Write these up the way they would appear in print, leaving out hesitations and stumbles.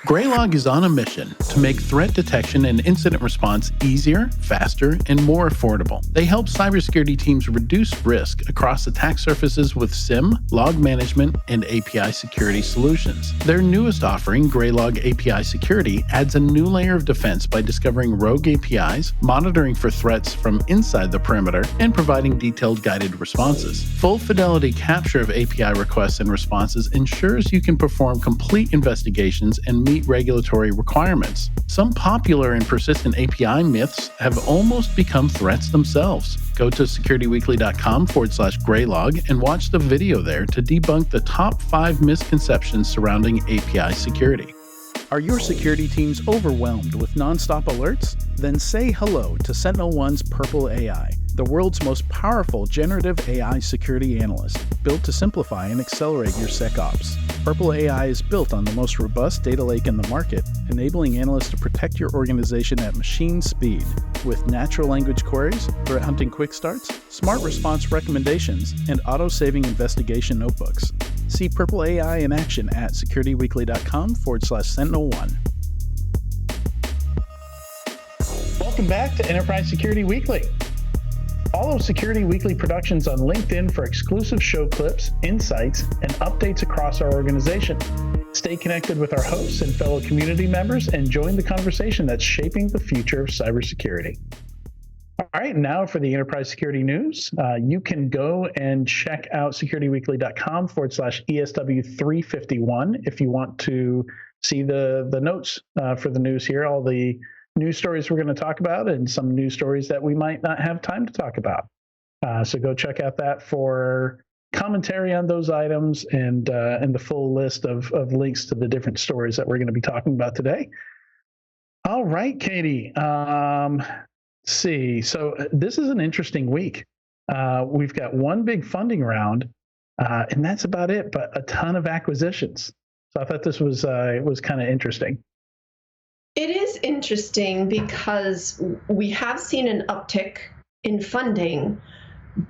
Graylog is on a mission to make threat detection and incident response easier, faster, and more affordable. They help cybersecurity teams reduce risk across attack surfaces with SIM, log management, and API security solutions. Their newest offering, Graylog API Security, adds a new layer of defense by discovering rogue APIs, monitoring for threats from inside the perimeter, and providing detailed guided responses. Full fidelity capture of API requests and responses ensures you can perform complete investigations and meet regulatory requirements. Some popular and persistent API myths have almost become threats themselves. Go to securityweekly.com/Graylog and watch the video there to debunk the top 5 misconceptions surrounding API security. Are your security teams overwhelmed with nonstop alerts? Then say hello to SentinelOne's Purple AI, the world's most powerful generative AI security analyst, built to simplify and accelerate your SecOps. Purple AI is built on the most robust data lake in the market, enabling analysts to protect your organization at machine speed. With natural language queries, threat hunting quick starts, smart response recommendations, and auto-saving investigation notebooks. See Purple AI in action at securityweekly.com/SentinelOne. Welcome back to Enterprise Security Weekly. Follow Security Weekly Productions on LinkedIn for exclusive show clips, insights, and updates across our organization. Stay connected with our hosts and fellow community members and join the conversation that's shaping the future of cybersecurity. All right, now for the Enterprise Security News. You can go and check out securityweekly.com/ESW351 if you want to see the notes for the news here, all the news stories we're going to talk about and some news stories that we might not have time to talk about. So go check out that for commentary on those items and the full list of links to the different stories that we're going to be talking about today. All right, Katie. See, so this is an interesting week. We've got one big funding round, and that's about it, but a ton of acquisitions. So I thought this was kind of interesting. It is interesting because we have seen an uptick in funding,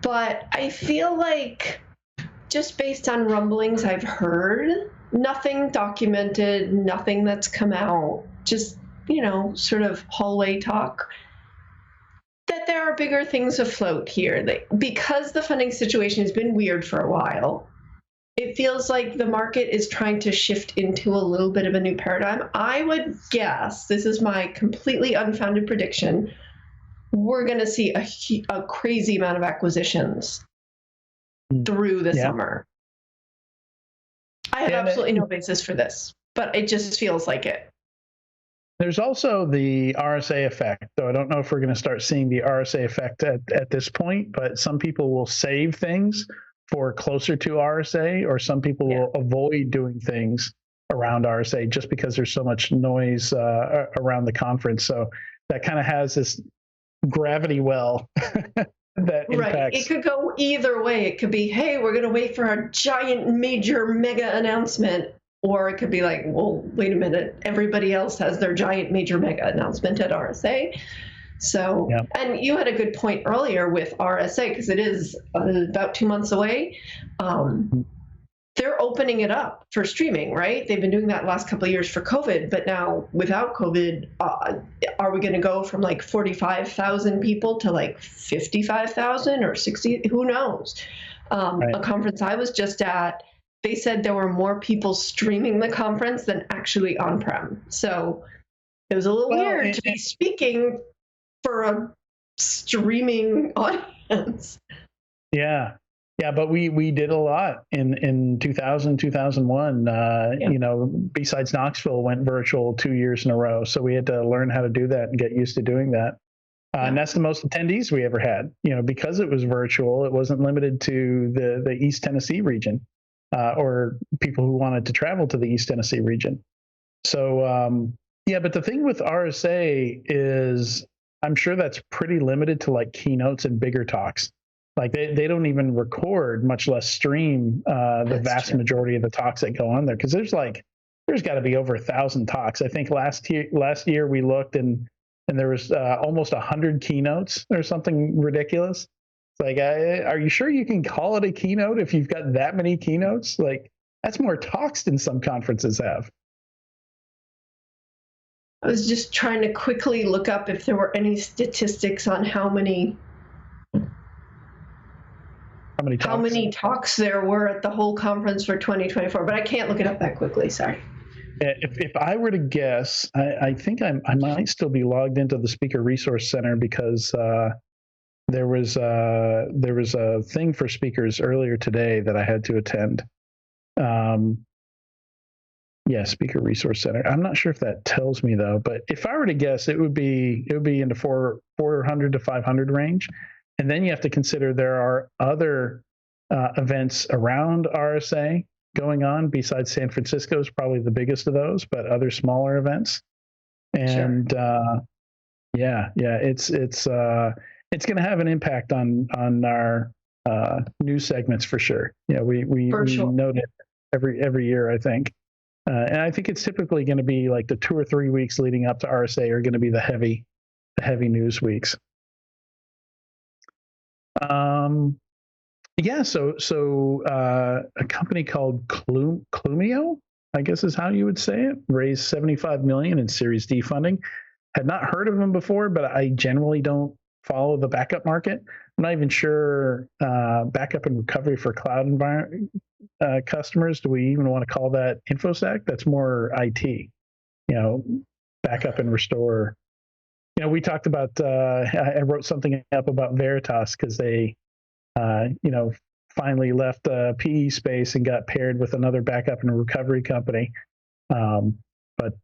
but I feel like just based on rumblings I've heard, nothing documented, nothing that's come out, just, sort of hallway talk, that there are bigger things afloat here. Because the funding situation has been weird for a while, it feels like the market is trying to shift into a little bit of a new paradigm. I would guess, this is my completely unfounded prediction, we're going to see a crazy amount of acquisitions through the summer. I have absolutely no basis for this, but it just feels like it. There's also the RSA effect, though I don't know if we're going to start seeing the RSA effect at this point, but some people will save things for closer to RSA, or some people will avoid doing things around RSA just because there's so much noise around the conference. So that kind of has this gravity well that impacts. Right. It could go either way. It could be, hey, we're going to wait for our giant, major, mega announcement. Or it could be like, well, wait a minute, everybody else has their giant, major, mega announcement at RSA. So, and you had a good point earlier with RSA, because it is about 2 months away. They're opening it up for streaming, right? They've been doing that last couple of years for COVID, but now without COVID, are we going to go from like 45,000 people to like 55,000 or 60? Who knows? A conference I was just at, they said there were more people streaming the conference than actually on-prem. So it was a little weird to be speaking for a streaming audience. Yeah, but we did a lot in 2000, 2001. Besides Knoxville went virtual 2 years in a row. So we had to learn how to do that and get used to doing that. And that's the most attendees we ever had. Because it was virtual, it wasn't limited to the East Tennessee region. Or people who wanted to travel to the East Tennessee region. So, but the thing with RSA is I'm sure that's pretty limited to like keynotes and bigger talks. Like they don't even record, much less stream the vast majority of the talks that go on there. Because there's got to be over 1,000 talks. I think last year we looked and there was almost 100 keynotes or something ridiculous. Like, are you sure you can call it a keynote if you've got that many keynotes? Like, that's more talks than some conferences have. I was just trying to quickly look up if there were any statistics on how many talks there were at the whole conference for 2024, but I can't look it up that quickly. Sorry. If I were to guess, I think I might still be logged into the Speaker Resource Center because there was a thing for speakers earlier today that I had to attend. Yeah, Speaker Resource Center. I'm not sure if that tells me though, but if I were to guess, it would be in the 400 to 500 range. And then you have to consider there are other events around RSA going on besides San Francisco is probably the biggest of those, but other smaller events. And sure. It's going to have an impact on our news segments for sure. Yeah, we note it every year, I think. And I think it's typically going to be like the 2 or 3 weeks leading up to RSA are going to be the heavy news weeks. So a company called Clumio, I guess is how you would say it, raised $75 million in Series D funding. Had not heard of them before, but I generally don't follow the backup market. I'm not even sure backup and recovery for cloud environment customers. Do we even want to call that InfoSec? That's more IT, backup and restore. We talked about, I wrote something up about Veritas because they, finally left the PE space and got paired with another backup and recovery company. But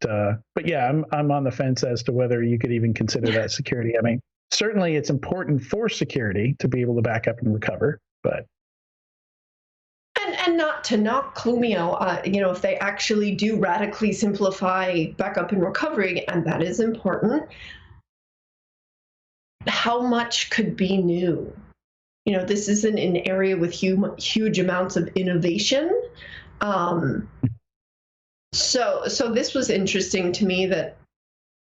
yeah, I'm on the fence as to whether you could even consider that security. I mean, certainly it's important for security to be able to back up and recover, but. And not to knock Clumio, if they actually do radically simplify backup and recovery, and that is important, how much could be new? This isn't an area with huge amounts of innovation. So this was interesting to me that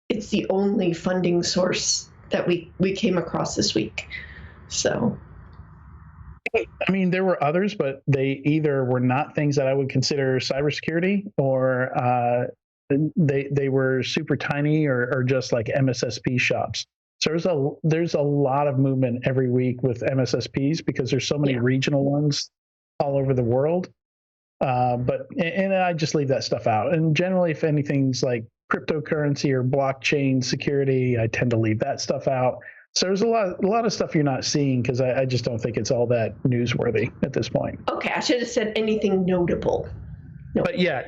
it's the only funding source that we came across this week. So. I mean, there were others, but they either were not things that I would consider cybersecurity, or they were super tiny, or just like MSSP shops. So there's a lot of movement every week with MSSPs because there's so many regional ones all over the world. But I just leave that stuff out. And generally, if anything's like cryptocurrency or blockchain security, I tend to leave that stuff out. So there's a lot of stuff you're not seeing because I just don't think it's all that newsworthy at this point. Okay, I should have said anything notable. But yeah,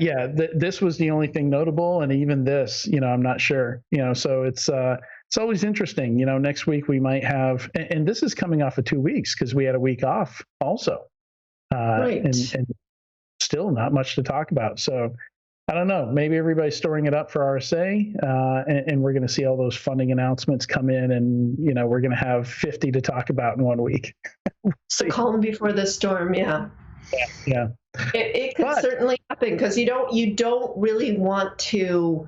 this was the only thing notable, and even this, I'm not sure. So it's always interesting. Next week we might have, and this is coming off of 2 weeks because we had a week off also, right. and still not much to talk about. So I don't know. Maybe everybody's storing it up for RSA, and we're going to see all those funding announcements come in, and we're going to have 50 to talk about in 1 week. The calm before the storm, yeah. Yeah. It could certainly happen because you don't really want to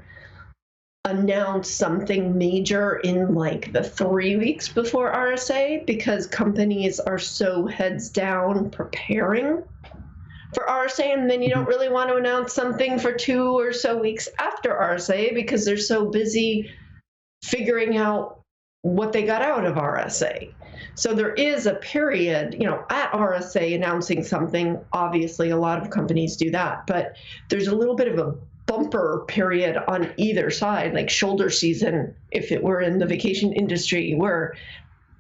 announce something major in like the 3 weeks before RSA because companies are so heads down preparing for RSA, and then you don't really want to announce something for 2 or so weeks after RSA because they're so busy figuring out what they got out of RSA. So there is a period, at RSA announcing something. Obviously, a lot of companies do that, but there's a little bit of a bumper period on either side, like shoulder season, if it were in the vacation industry, where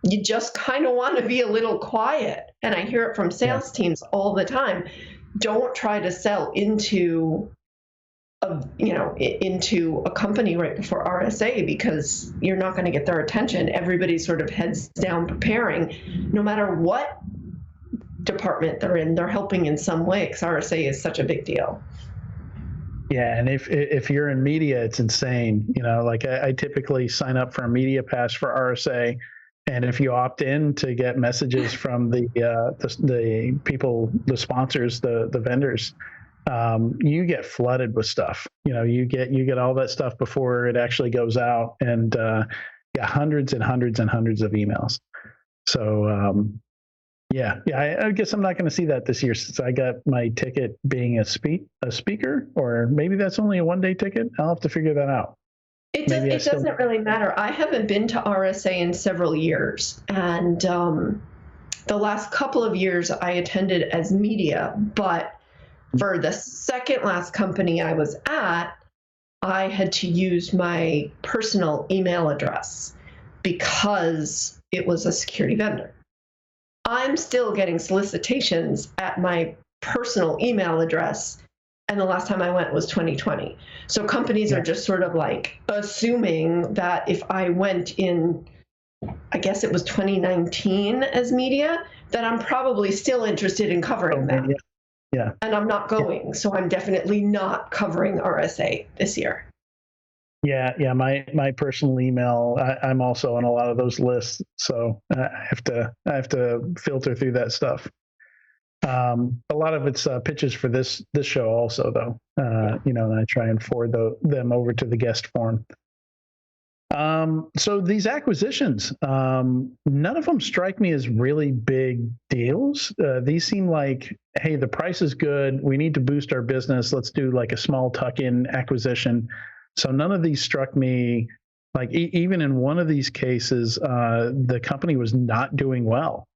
you just kind of want to be a little quiet. And I hear it from sales teams all the time. Don't try to sell into a company right before RSA because you're not going to get their attention. Everybody's sort of heads down preparing. No matter what department they're in, they're helping in some way because RSA is such a big deal. Yeah, and if you're in media, it's insane. Like I typically sign up for a media pass for RSA, and if you opt in to get messages from the people, the sponsors, the vendors, you get flooded with stuff. You get all that stuff before it actually goes out, and hundreds and hundreds and hundreds of emails. So I guess I'm not going to see that this year since I got my ticket being a speaker, or maybe that's only a 1-day ticket. I'll have to figure that out. It doesn't really matter. I haven't been to RSA in several years, and the last couple of years I attended as media, but for the second last company I was at, I had to use my personal email address because it was a security vendor. I'm still getting solicitations at my personal email address, and the last time I went was 2020. So companies are just sort of like assuming that if I went in, I guess it was 2019 as media, that I'm probably still interested in covering that. Yeah. And I'm not going, so I'm definitely not covering RSA this year. Yeah. My personal email, I'm also on a lot of those lists, so I have to filter through that stuff. A lot of it's pitches for this show also, though. And I try and forward them over to the guest form. So these acquisitions, none of them strike me as really big deals. These seem like, hey, the price is good. We need to boost our business. Let's do like a small tuck-in acquisition. So none of these struck me like, even in one of these cases, the company was not doing well.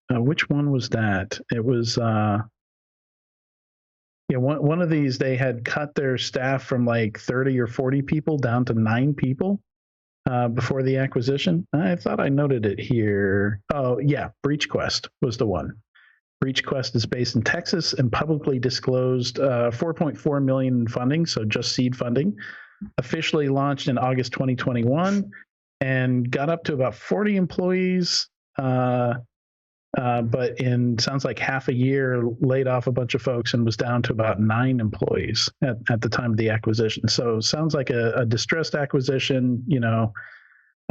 Which one was that? It was, one of these, they had cut their staff from like 30 or 40 people down to 9 people before the acquisition. I thought I noted it here. Oh, yeah, BreachQuest was the one. BreachQuest is based in Texas and publicly disclosed $4.4 million in funding, so just seed funding. Officially launched in August 2021 and got up to about 40 employees. But in sounds like half a year, laid off a bunch of folks and was down to about 9 employees at the time of the acquisition. So sounds like a distressed acquisition,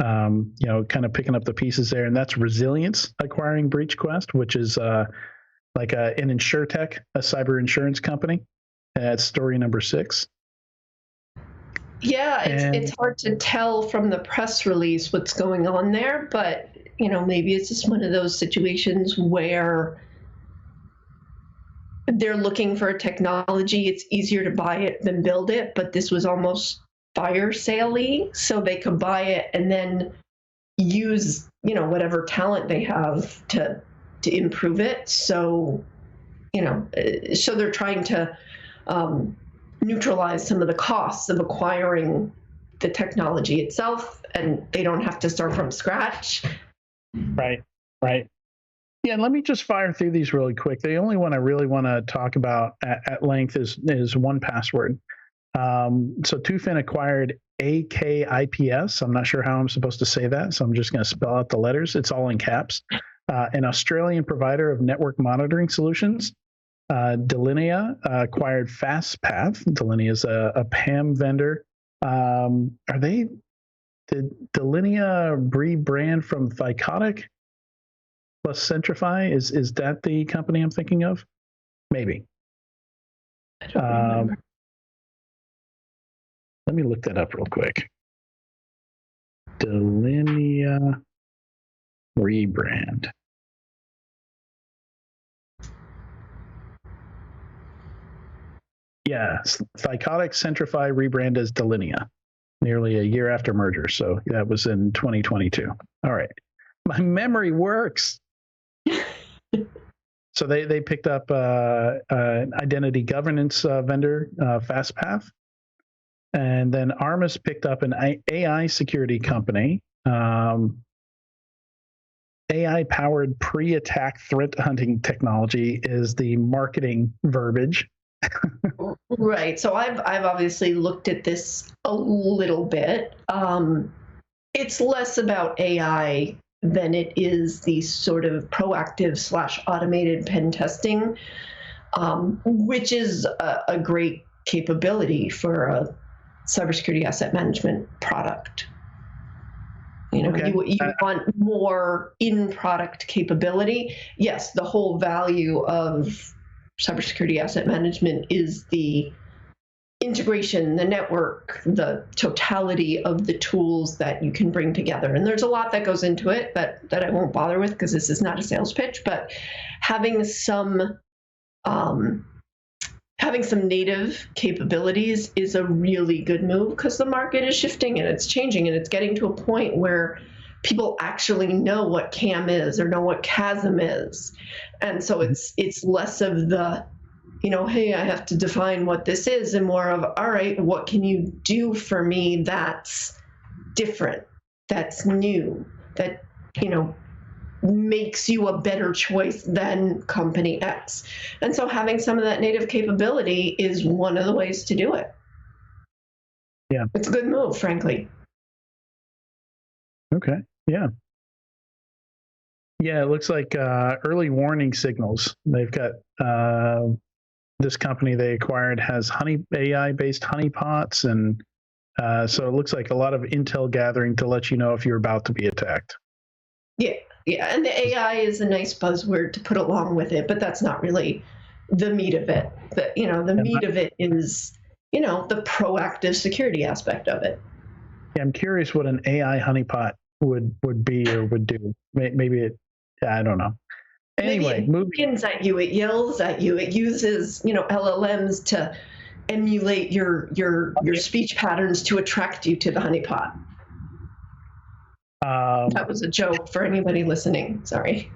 kind of picking up the pieces there. And that's Resilience acquiring BreachQuest, which is like an insurtech, a cyber insurance company. That's story number 6. Yeah, it's hard to tell from the press release what's going on there, but maybe it's just one of those situations where they're looking for a technology. It's easier to buy it than build it, but this was almost fire sale-y, so they could buy it and then use, whatever talent they have to improve it. So, so they're trying to neutralize some of the costs of acquiring the technology itself, and they don't have to start from scratch. Right. Yeah, and let me just fire through these really quick. The only one I really want to talk about at length is 1Password. So Tufin acquired AKIPS. I'm not sure how I'm supposed to say that, so I'm just going to spell out the letters. It's all in caps. An Australian provider of network monitoring solutions. Delinea acquired FastPath. Delinea is a PAM vendor. Did Delinea rebrand from Thycotic plus Centrify? Is that the company I'm thinking of? Maybe. I don't remember. Let me look that up real quick. Delinea rebrand. Yeah, Thycotic Centrify rebrand as Delinea. Nearly a year after merger. So that was in 2022. All right. My memory works. So they picked up an identity governance vendor, FastPath. And then Armis picked up an AI security company. AI-powered pre-attack threat hunting technology is the marketing verbiage. Right. So I've obviously looked at this a little bit. It's less about AI than it is the sort of proactive / automated pen testing, which is a great capability for a cybersecurity asset management product. You want more in-product capability. Yes, the whole value of cybersecurity asset management is the integration, the network, the totality of the tools that you can bring together. And there's a lot that goes into it that I won't bother with because this is not a sales pitch, but having some having some native capabilities is a really good move, because the market is shifting and it's changing, and it's getting to a point where people actually know what CAM is or know what CASM is. And so it's less of the, hey, I have to define what this is, and more of, all right, what can you do for me that's different, that's new, that, makes you a better choice than company X. And so having some of that native capability is one of the ways to do it. Yeah. It's a good move, frankly. Okay. Yeah. Yeah, it looks like early warning signals. They've got this company they acquired has AI-based honeypots, and so it looks like a lot of intel gathering to let you know if you're about to be attacked. Yeah, and the AI is a nice buzzword to put along with it, but that's not really the meat of it. The meat of it is, the proactive security aspect of it. Yeah, I'm curious what an AI honeypot would be or would do. Maybe I don't know. Anyway, maybe it begins at you, it yells at you, it uses, LLMs to emulate your speech patterns to attract you to the honeypot. That was a joke for anybody listening. Sorry.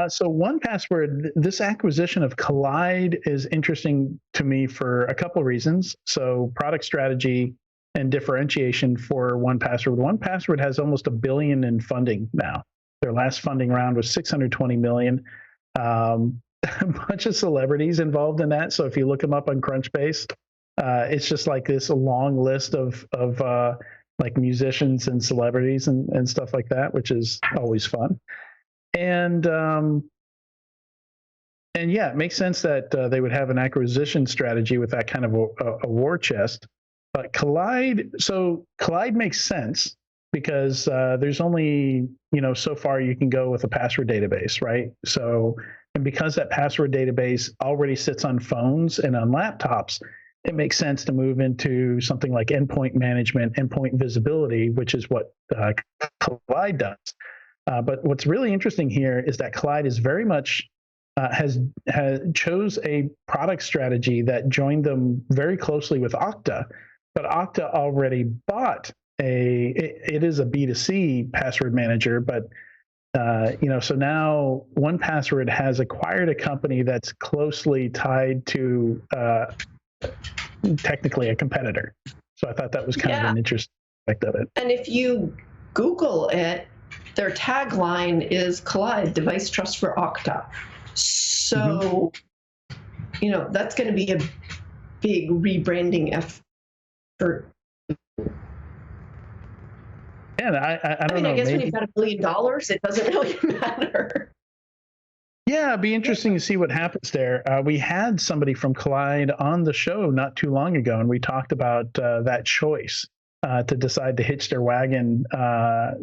So 1Password, this acquisition of Collide is interesting to me for a couple of reasons. So product strategy and differentiation for 1Password. 1Password has almost $1 billion in funding now. Their last funding round was $620 million. A bunch of celebrities involved in that. So if you look them up on Crunchbase, it's just like this long list of like musicians and celebrities and stuff like that, which is always fun. And yeah, it makes sense that they would have an acquisition strategy with that kind of a war chest. But Collide makes sense because there's only, so far you can go with a password database, right? So, and because that password database already sits on phones and on laptops, it makes sense to move into something like endpoint management, endpoint visibility, which is what Collide does. But what's really interesting here is that Collide is very much has chose a product strategy that joined them very closely with Okta, but Okta already bought it is a B2C password manager, but so now 1Password has acquired a company that's closely tied to technically a competitor. So I thought that was kind of an interesting aspect of it. And if you Google it, their tagline is Collide, device trust for Okta. So, that's going to be a big rebranding effort. And I don't know. I guess when you've got $1 billion, it doesn't really matter. Yeah, it'd be interesting to see what happens there. We had somebody from Collide on the show not too long ago, and we talked about that choice to decide to hitch their wagon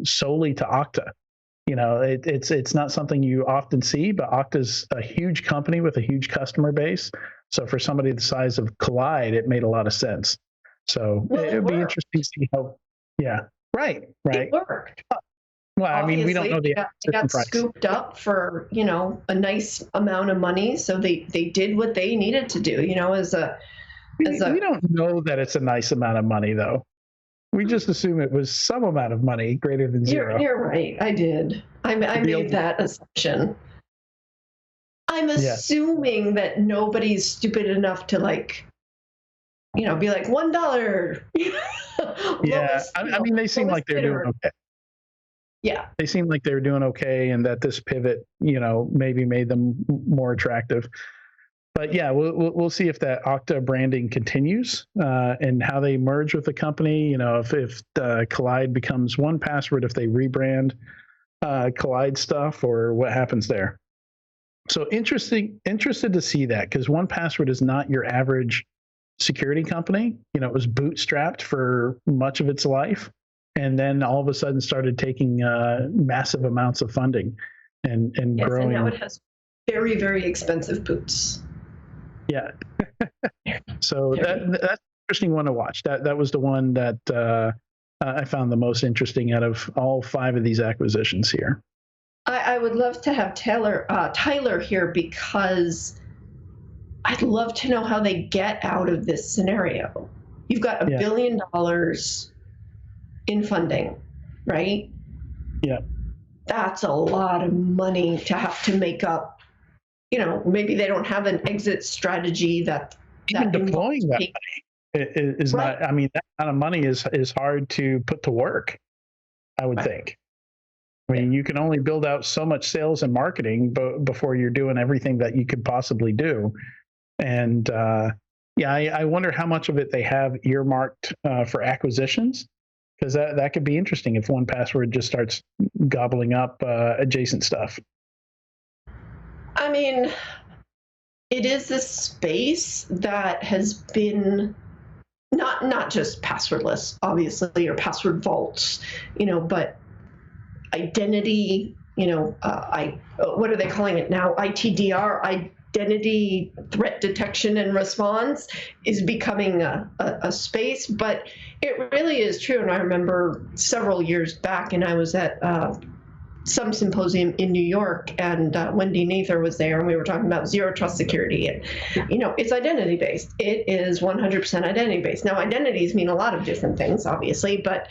solely to Okta. It's not something you often see, but Okta's a huge company with a huge customer base. So for somebody the size of Collide, it made a lot of sense. So it would be interesting to see how. Yeah, right. It worked. Well, obviously, I mean, we don't know they got price. Scooped up for a nice amount of money, so they did what they needed to do. We don't know that it's a nice amount of money, though. We just assume it was some amount of money greater than zero. You're right. I did. I made that assumption. I'm assuming that nobody's stupid enough to be like $1. Yeah, I mean, they seem like they're doing okay. Yeah, they seem like they were doing okay, and that this pivot, maybe made them more attractive. But yeah, we'll see if that Okta branding continues and how they merge with the company. If Collide becomes 1Password, if they rebrand Collide stuff, or what happens there. So interested to see that, because 1Password is not your average security company. It was bootstrapped for much of its life, and then all of a sudden started taking massive amounts of funding and growing. And now it has very, very expensive boots. Yeah. So that's an interesting one to watch. That was the one that I found the most interesting out of all 5 of these acquisitions here. I would love to have Tyler here, because I'd love to know how they get out of this scenario. You've got $1 billion in funding, right? Yeah. That's a lot of money to have to make up. Maybe they don't have an exit strategy that even deploying that money is right. Not. I mean, that kind of money is hard to put to work, I would think. I mean, you can only build out so much sales and marketing before you're doing everything that you could possibly do. And I wonder how much of it they have earmarked for acquisitions, because that could be interesting if 1Password just starts gobbling up adjacent stuff. I mean, it is a space that has been not just passwordless, obviously, or password vaults, but identity, what are they calling it now? ITDR, identity threat detection and response, is becoming a space. But it really is true. And I remember several years back, and I was at some symposium in New York, and Wendy Nather was there, and we were talking about zero trust security. And, it's identity based. It is 100% identity based. Now, identities mean a lot of different things, obviously, but,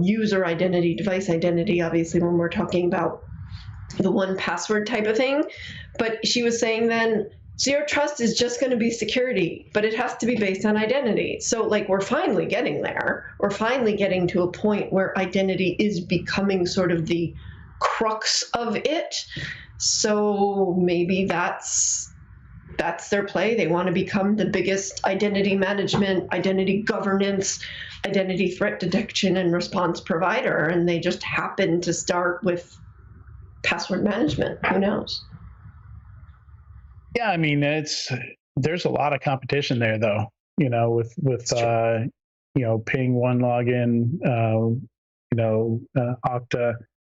user identity, device identity, obviously, when we're talking about the 1Password type of thing. But she was saying then, zero trust is just going to be security, but it has to be based on identity. So we're finally getting there. We're finally getting to a point where identity is becoming sort of the crux of it. So maybe that's their play. They want to become the biggest identity management, identity governance, identity threat detection and response provider. And they just happen to start with password management. Who knows? Yeah, I mean, there's a lot of competition there, though. With ping, one login, Okta.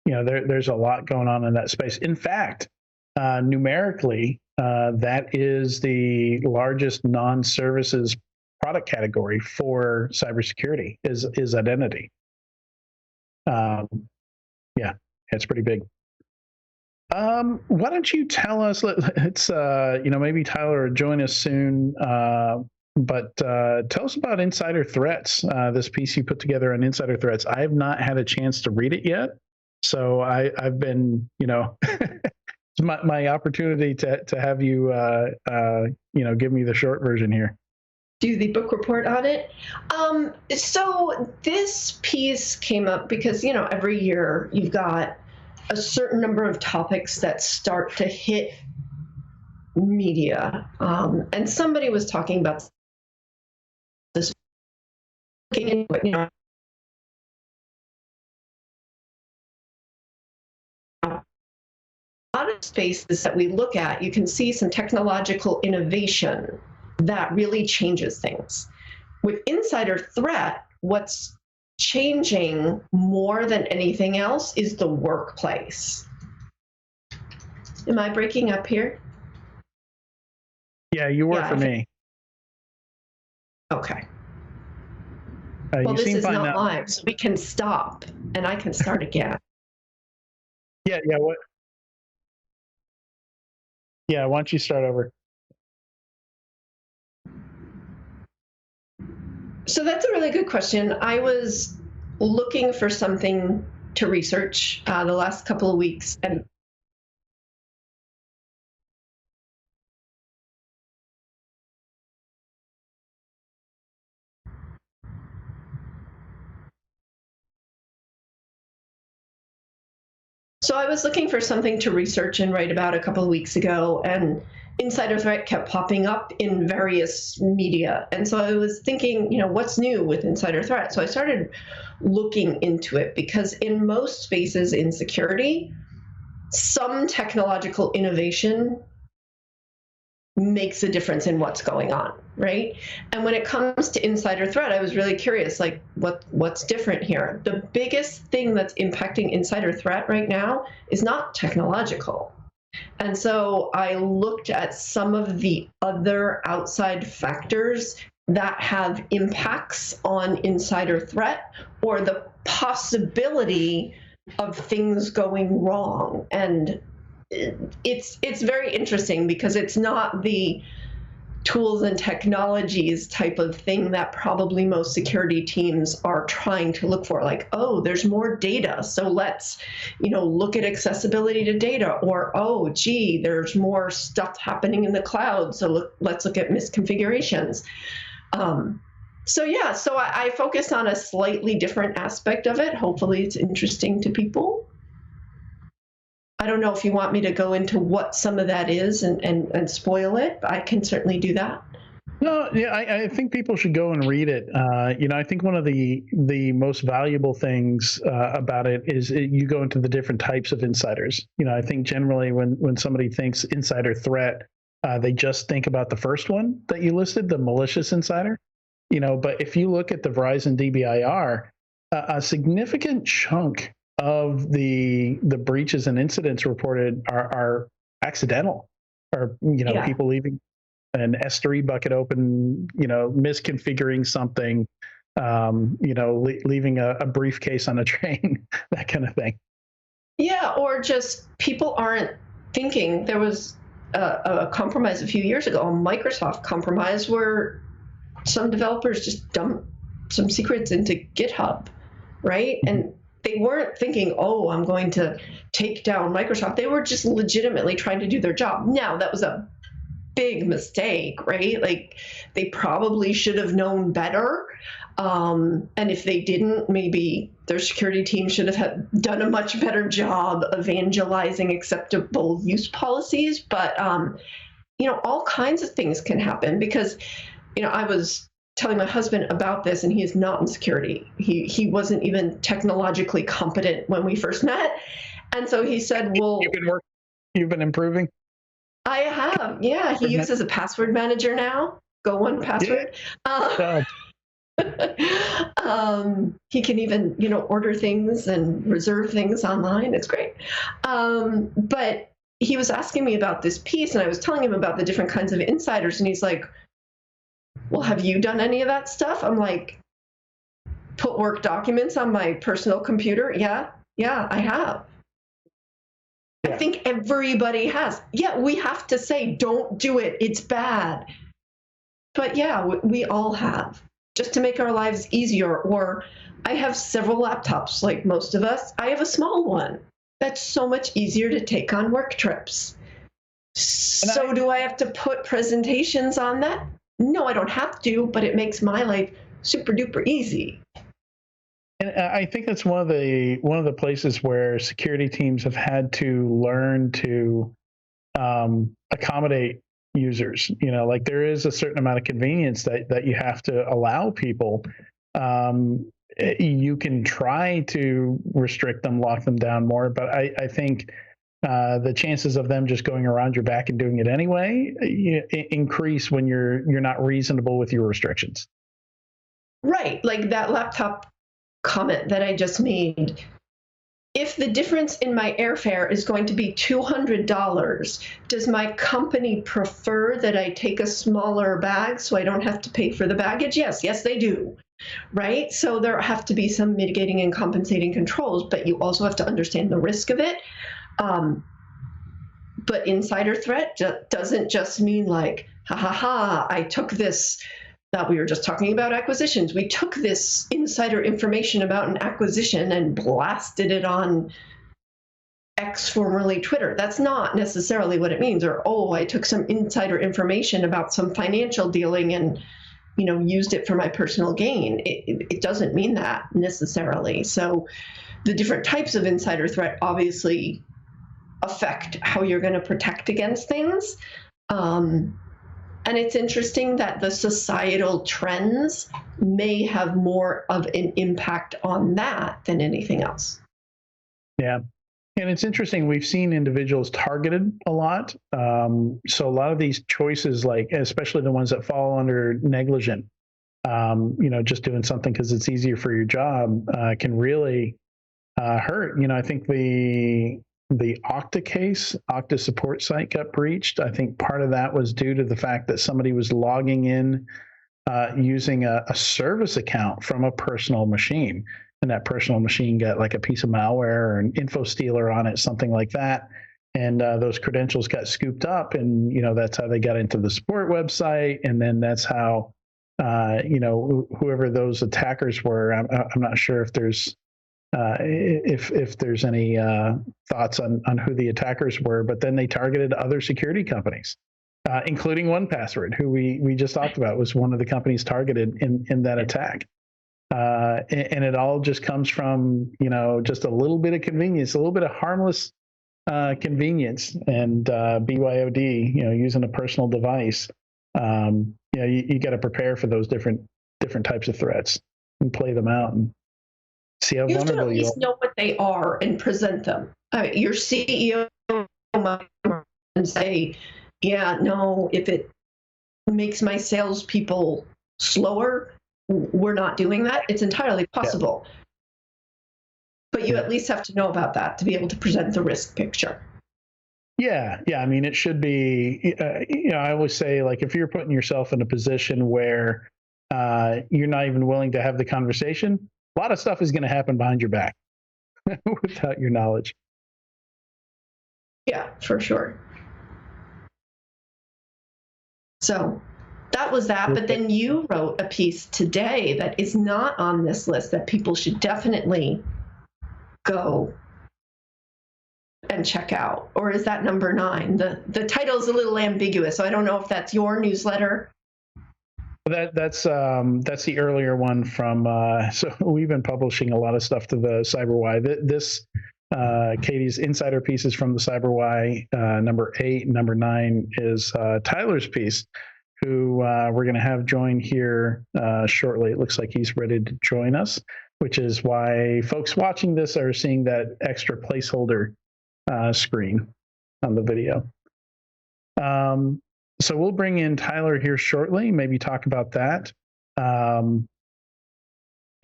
There's a lot going on in that space. In fact, numerically, that is the largest non-services product category for cybersecurity is identity. It's pretty big. Why don't you tell us? Let's maybe Tyler will join us soon. But tell us about insider threats. This piece you put together on insider threats. I have not had a chance to read it yet, so I've been it's my opportunity to have you give me the short version here. Do the book report on it. So this piece came up because every year you've got a certain number of topics that start to hit media. And somebody was talking about this, a lot of spaces that we look at, you can see some technological innovation that really changes things. With insider threat, what's changing more than anything else is the workplace. Am I breaking up here? Yeah, you were for me. Okay. Well, this is not live, so we can stop, and I can start again. Yeah. What? Yeah. Why don't you start over? So that's a really good question. I was looking for something to research the last couple of weeks, and so I was looking for something to research and write about a couple of weeks ago, and insider threat kept popping up in various media. And so I was thinking, what's new with insider threat? So I started looking into it, because in most spaces in security, some technological innovation makes a difference in what's going on, right? And when it comes to insider threat, I was really curious, what's different here? The biggest thing that's impacting insider threat right now is not technological. And so I looked at some of the other outside factors that have impacts on insider threat, or the possibility of things going wrong. And it's very interesting because it's not the tools and technologies type of thing that probably most security teams are trying to look for. Like, oh, there's more data, so let's, look at accessibility to data, or, oh, gee, there's more stuff happening in the cloud, so let's look at misconfigurations. So I focus on a slightly different aspect of it. Hopefully it's interesting to people. I don't know if you want me to go into what some of that is and spoil it, but I can certainly do that. No, yeah, I think people should go and read it. I think one of the most valuable things about it is you go into the different types of insiders. I think generally when somebody thinks insider threat, they just think about the first one that you listed, the malicious insider. But if you look at the Verizon DBIR, a significant chunk of the breaches and incidents reported are accidental, or people leaving an S3 bucket open, misconfiguring something, leaving a briefcase on a train, that kind of thing. Yeah, or just people aren't thinking. There was a compromise a few years ago, a Microsoft compromise, where some developers just dumped some secrets into GitHub, right? And they weren't thinking, oh, I'm going to take down Microsoft. They were just legitimately trying to do their job. Now, that was a big mistake, right? Like, they probably should have known better. And if they didn't, maybe their security team should have done a much better job evangelizing acceptable use policies. But, all kinds of things can happen because, I was telling my husband about this, and he is not in security. He wasn't even technologically competent when we first met. And so he said, well, you've been improving? I have. Yeah. He uses a password manager now. Go One Password. He can even, order things and reserve things online. It's great. But he was asking me about this piece, and I was telling him about the different kinds of insiders, and he's like, well, have you done any of that stuff? I'm like, put work documents on my personal computer? Yeah, I have. Yeah. I think everybody has. Yeah, we have to say, don't do it. It's bad. But yeah, we all have, just to make our lives easier. Or I have several laptops, like most of us. I have a small one. That's so much easier to take on work trips. So do I have to put presentations on that? No, I don't have to, but it makes my life super duper easy. And I think that's one of the places where security teams have had to learn to accommodate users. Like, there is a certain amount of convenience that you have to allow people. You can try to restrict them, lock them down more, but I think the chances of them just going around your back and doing it anyway increase when you're not reasonable with your restrictions. Right, like that laptop comment that I just made. If the difference in my airfare is going to be $200, does my company prefer that I take a smaller bag so I don't have to pay for the baggage? Yes, they do. Right? So there have to be some mitigating and compensating controls, but you also have to understand the risk of it. But insider threat doesn't just mean like, I took this, that we were just talking about acquisitions. We took this insider information about an acquisition and blasted it on X, formerly Twitter. That's not necessarily what it means. Or, I took some insider information about some financial dealing and, used it for my personal gain. It doesn't mean that necessarily. So the different types of insider threat obviously affect how you're going to protect against things. And it's interesting that the societal trends may have more of an impact on that than anything else. Yeah. And it's interesting, we've seen individuals targeted a lot. So a lot of these choices, like especially the ones that fall under negligent, just doing something because it's easier for your job, can really hurt. I think the Okta case, Okta support site got breached. I think part of that was due to the fact that somebody was logging in using a service account from a personal machine. And that personal machine got like a piece of malware or an info stealer on it, something like that. and those credentials got scooped up, and that's how they got into the support website, and then that's how whoever those attackers were. I'm not sure if there's if there's any thoughts on who the attackers were, but then they targeted other security companies, including 1Password, who we just talked about was one of the companies targeted in that attack. And it all just comes from just a little bit of convenience, a little bit of harmless convenience, and BYOD, using a personal device. You got to prepare for those different types of threats and play them out and see how vulnerable you have to at least know what they are and present them. Your CEO might say, "Yeah, no, if it makes my salespeople slower, we're not doing that." It's entirely possible. Yeah. But you at least have to know about that to be able to present the risk picture. Yeah. I mean, it should be, I always say, like, if you're putting yourself in a position where you're not even willing to have the conversation, a lot of stuff is going to happen behind your back without your knowledge. Yeah, for sure. So that was that. But then you wrote a piece today that is not on this list that people should definitely go and check out. Or is that number 9? The title is a little ambiguous, so I don't know if that's your newsletter. That's the earlier one from. So we've been publishing a lot of stuff to the CyberWhy. This Katie's insider piece is from the CyberWhy. Number 8, number 9 is Tyler's piece, who we're going to have join here shortly. It looks like he's ready to join us, which is why folks watching this are seeing that extra placeholder screen on the video. So we'll bring in Tyler here shortly, maybe talk about that.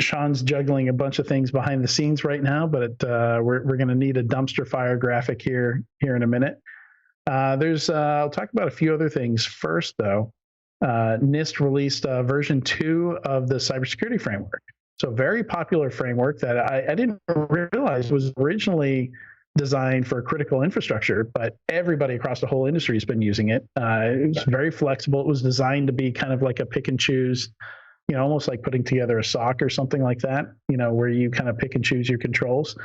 Sean's juggling a bunch of things behind the scenes right now, but we're going to need a dumpster fire graphic here in a minute. I'll talk about a few other things first, though. NIST released version 2 of the cybersecurity framework. So very popular framework that I didn't realize was originally designed for critical infrastructure, but everybody across the whole industry has been using it. It was very flexible. It was designed to be kind of like a pick and choose, almost like putting together a SOC or something like that, where you kind of pick and choose your controls.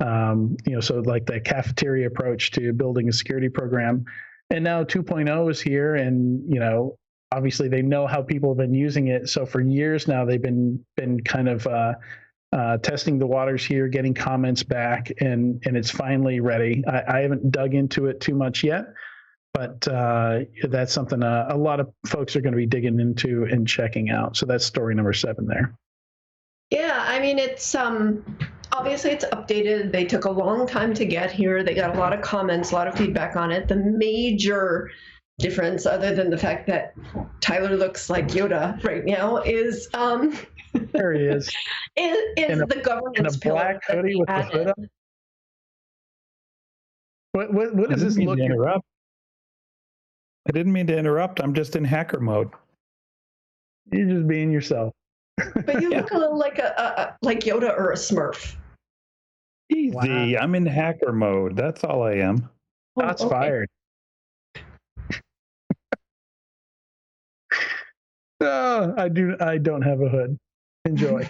So like the cafeteria approach to building a security program. And now 2.0 is here, and, obviously they know how people have been using it. So for years now, they've been kind of testing the waters here, getting comments back, and it's finally ready. I haven't dug into it too much yet, but that's something a lot of folks are going to be digging into and checking out. So that's story number 7 there. Yeah, I mean, it's obviously it's updated. They took a long time to get here. They got a lot of comments, a lot of feedback on it. The major difference, other than the fact that Tyler looks like Yoda right now, is there he is. is the governance in a black hoodie with the hood up. What does this look like? I didn't mean to interrupt. I'm just in hacker mode. You're just being yourself. But you look a little like like Yoda or a Smurf. Easy. Wow. I'm in hacker mode. That's all I am. Shots fired. Oh, I don't have a hood. Enjoy.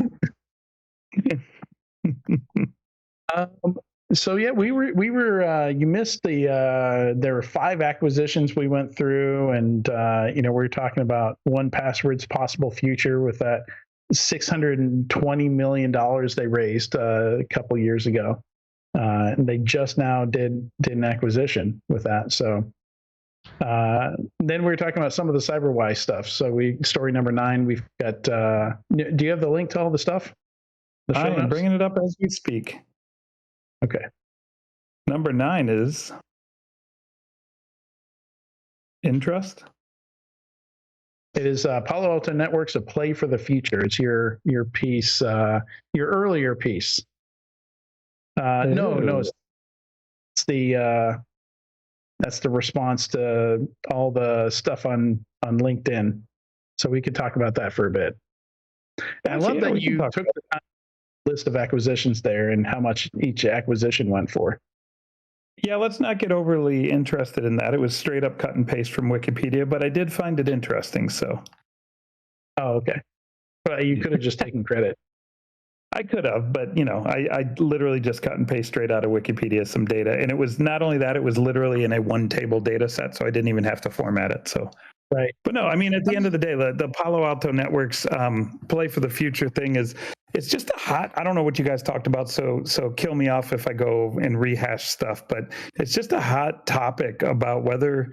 So yeah, we were you missed there were 5 acquisitions we went through, and we were talking about 1Password's possible future with that $620 million they raised a couple years ago, and they just now did an acquisition with that. So then we were talking about some of the CyberWhy stuff. So story number 9, we've got. Do you have the link to all the stuff? I am bringing it up as we speak. Okay. Number 9 is Intrust. It is Palo Alto Networks, a play for the future. It's your piece, your earlier piece. No, it's the that's the response to all the stuff on LinkedIn. So we could talk about that for a bit. And I love that you took the list of acquisitions there and how much each acquisition went for. Yeah, let's not get overly interested in that. It was straight up cut and paste from Wikipedia, but I did find it interesting. So. Oh, okay. But you could have just taken credit. I could have, but I literally just cut and paste straight out of Wikipedia some data, and it was not only that, it was literally in a one table data set, so I didn't even have to format it. So, right. But no, I mean, at the end of the day, the Palo Alto Network's play for the future thing is, it's just a hot. I don't know what you guys talked about, so kill me off if I go and rehash stuff, but it's just a hot topic about whether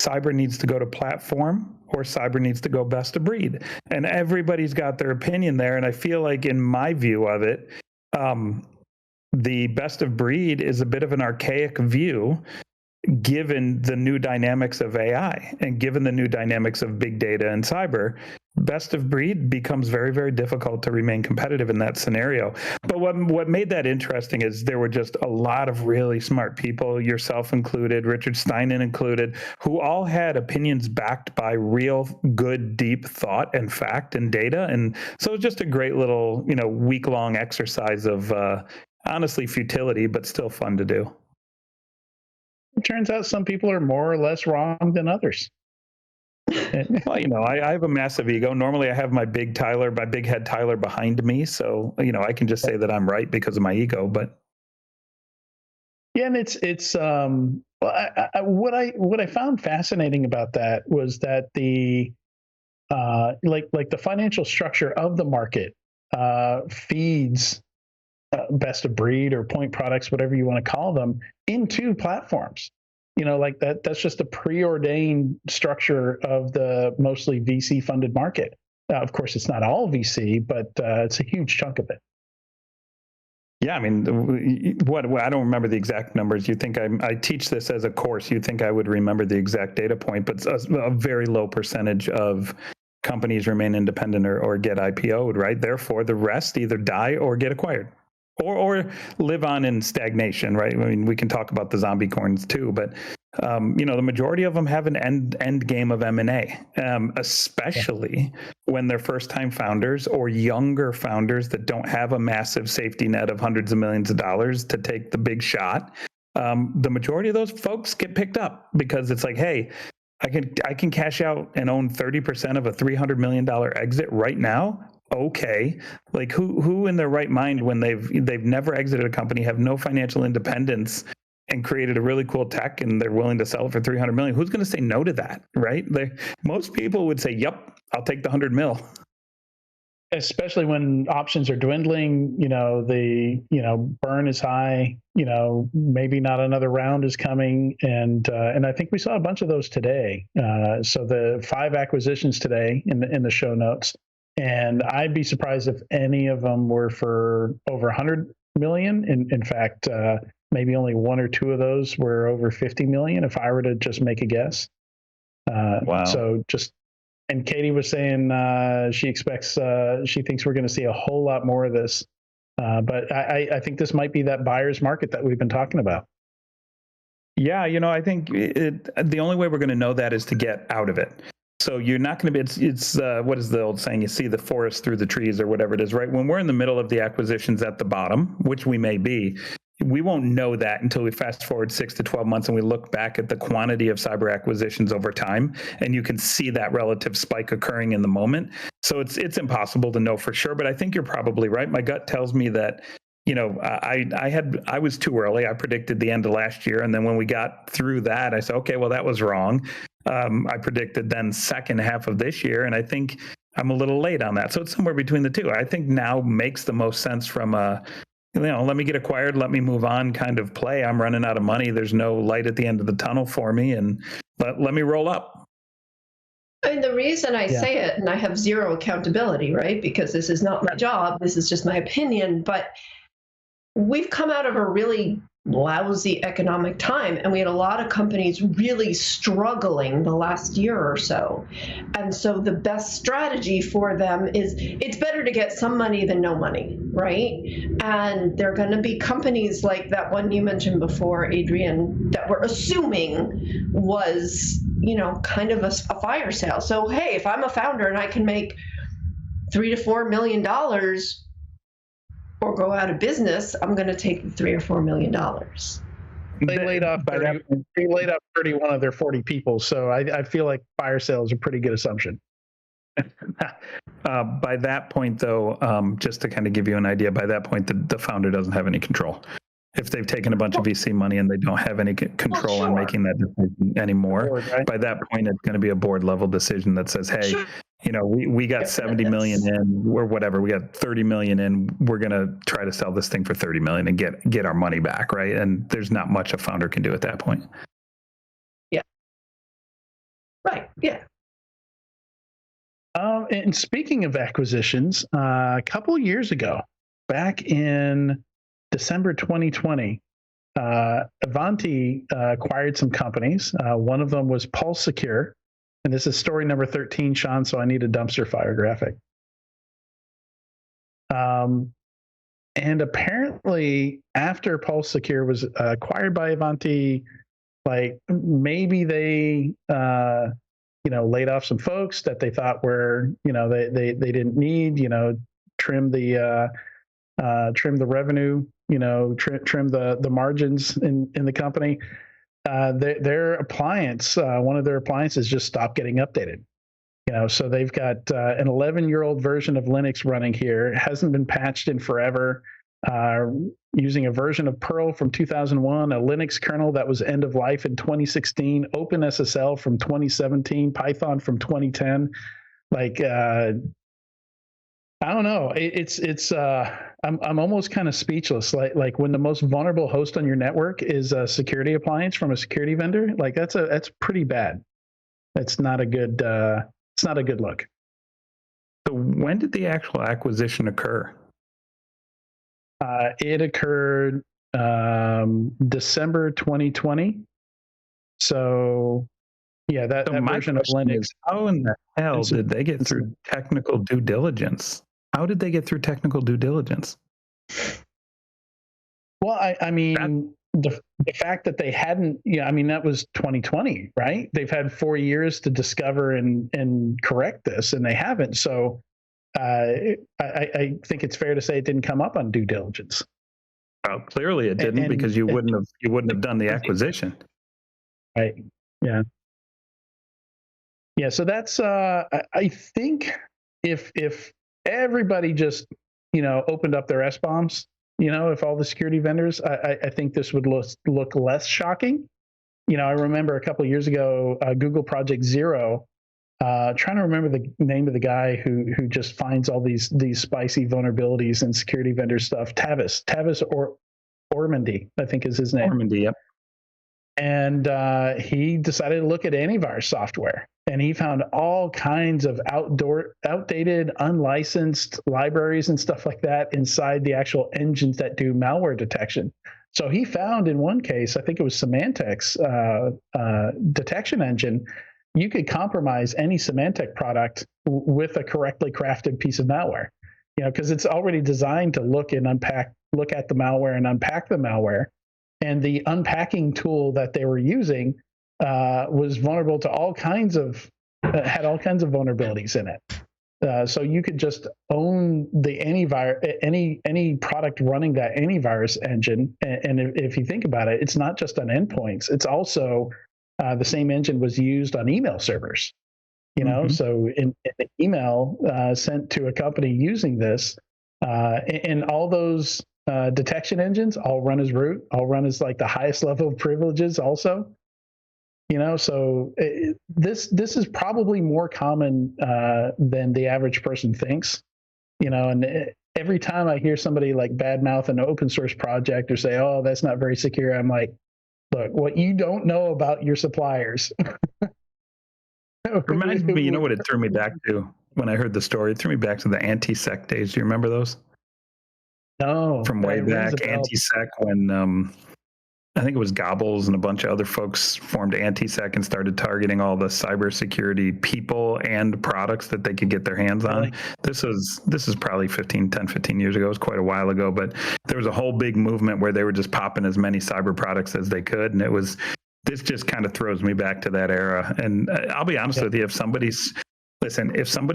cyber needs to go to platform or cyber needs to go best of breed. And everybody's got their opinion there. And I feel like in my view of it, the best of breed is a bit of an archaic view given the new dynamics of AI and given the new dynamics of big data and cyber. Best of breed becomes very, very difficult to remain competitive in that scenario. But what made that interesting is there were just a lot of really smart people, yourself included, Richard Steinen included, who all had opinions backed by real good, deep thought and fact and data. And so it's just a great little, week-long exercise of honestly futility, but still fun to do. It turns out some people are more or less wrong than others. Well, I have a massive ego. Normally I have my big head Tyler behind me. So, I can just say that I'm right because of my ego, but. Yeah. And it's what I found fascinating about that was that the financial structure of the market feeds best of breed or point products, whatever you want to call them, into platforms. That's just a preordained structure of the mostly VC funded market. Now, of course, it's not all VC, but it's a huge chunk of it. Yeah, I mean, I don't remember the exact numbers. You think I teach this as a course, you'd think I would remember the exact data point, but a very low percentage of companies remain independent or get IPO'd, right? Therefore, the rest either die or get acquired. Or live on in stagnation, right? I mean, we can talk about the zombie corns too, but the majority of them have an end game of M&A, especially when they're first-time founders or younger founders that don't have a massive safety net of hundreds of millions of dollars to take the big shot. The majority of those folks get picked up because it's like, hey, I can cash out and own 30% of a $300 million exit right now. Okay, like who in their right mind, when they've never exited a company, have no financial independence, and created a really cool tech, and they're willing to sell it for $300 million? Who's going to say no to that, right? Most people would say, "Yep, I'll take the $100 million." Especially when options are dwindling, the burn is high. Maybe not another round is coming, and I think we saw a bunch of those today. So the 5 acquisitions today in the show notes. And I'd be surprised if any of them were for over 100 million. In fact, maybe only 1 or 2 of those were over 50 million, if I were to just make a guess. Wow. So and Katie was saying she thinks we're going to see a whole lot more of this. But I think this might be that buyer's market that we've been talking about. Yeah, I think the only way we're going to know that is to get out of it. So you're not going to be, it's what is the old saying? You see the forest through the trees, or whatever it is, right? When we're in the middle of the acquisitions at the bottom, which we may be, we won't know that until we fast forward 6 to 12 months and we look back at the quantity of cyber acquisitions over time, and you can see that relative spike occurring in the moment. So it's impossible to know for sure, but I think you're probably right. My gut tells me that, I was too early. I predicted the end of last year, and then when we got through that, I said, okay, well, that was wrong. I predicted then second half of this year, and I think I'm a little late on that. So it's somewhere between the two. I think now makes the most sense from a, let me get acquired, let me move on kind of play. I'm running out of money. There's no light at the end of the tunnel for me, and let me roll up. I mean, the reason I say it, and I have zero accountability, right? Because this is not my job. This is just my opinion. But we've come out of a really lousy economic time, and we had a lot of companies really struggling the last year or so. And so the best strategy for them is, it's better to get some money than no money, right? And there are going to be companies like that one you mentioned before, Adrian, that we're assuming was, kind of a fire sale. So, hey, if I'm a founder and I can make $3 to $4 million or go out of business, I'm going to take the $3 or $4 million. They laid off 31 of their 40 people. So I feel like fire sale is a pretty good assumption. By that point, though, just to kind of give you an idea, by that point, the founder doesn't have any control. If they've taken a bunch of VC money and they don't have any control on making that decision anymore, Board, right? by that point, it's going to be a board level decision that says, hey, we got 70 million in or whatever, we got 30 million in, we're going to try to sell this thing for 30 million and get our money back, right? And there's not much a founder can do at that point. Yeah. Right. Yeah. And speaking of acquisitions, a couple of years ago, back in December 2020, Ivanti acquired some companies. One of them was Pulse Secure. And this is story number 13, Sean, so I need a dumpster fire graphic. And apparently, after Pulse Secure was acquired by Ivanti, like maybe they laid off some folks that they thought were, they didn't need, trim the revenue, trim the margins in the company. Their appliance, one of their appliances just stopped getting updated. So they've got an 11-year-old version of Linux running here. It hasn't been patched in forever. Using a version of Perl from 2001, a Linux kernel that was end of life in 2016, OpenSSL from 2017, Python from 2010. I don't know. I'm almost kind of speechless. Like when the most vulnerable host on your network is a security appliance from a security vendor, like that's pretty bad. It's not a good look. So when did the actual acquisition occur? It occurred December 2020 So yeah, that version of Linux. Is, how in the hell did they get through technical due diligence? How did they get through technical due diligence? Well, I mean, the fact that they hadn't, that was 2020, right? They've had 4 years to discover and correct this, and they haven't. So I think it's fair to say it didn't come up on due diligence. Well, clearly it didn't, because you wouldn't have done the acquisition. Right. Yeah. Yeah. So that's I think if everybody just opened up their SBOMs, if all the security vendors, I think this would look less shocking. I remember a couple of years ago, Google Project Zero, trying to remember the name of the guy who just finds all these spicy vulnerabilities in security vendor stuff. Tavis Ormandy, I think is his name. Ormandy, yep. And he decided to look at antivirus software, and he found all kinds of outdated, unlicensed libraries and stuff like that inside the actual engines that do malware detection. So he found in one case, I think it was Symantec's detection engine, you could compromise any Symantec product with a correctly crafted piece of malware, because it's already designed to look at the malware and unpack the malware. And the unpacking tool that they were using was vulnerable to had all kinds of vulnerabilities in it. So you could just own the antivirus, any product running that antivirus engine. And if you think about it, it's not just on endpoints. It's also the same engine was used on email servers. So in the email sent to a company using this, and all those detection engines all run as root, all run as like the highest level of privileges also. So this is probably more common than the average person thinks. And every time I hear somebody like badmouth an open source project or say, "Oh, that's not very secure," I'm like, look, what you don't know about your suppliers. Reminds me, what it threw me back to when I heard the story? It threw me back to the anti-sec days. Do you remember those? No. From way back, anti-sec, when I think it was Gobbles and a bunch of other folks formed anti-sec and started targeting all the cybersecurity people and products that they could get their hands on. Really? This is probably 10, 15 years ago. It was quite a while ago, but there was a whole big movement where they were just popping as many cyber products as they could. And this just kind of throws me back to that era. And I'll be honest with you, if somebody's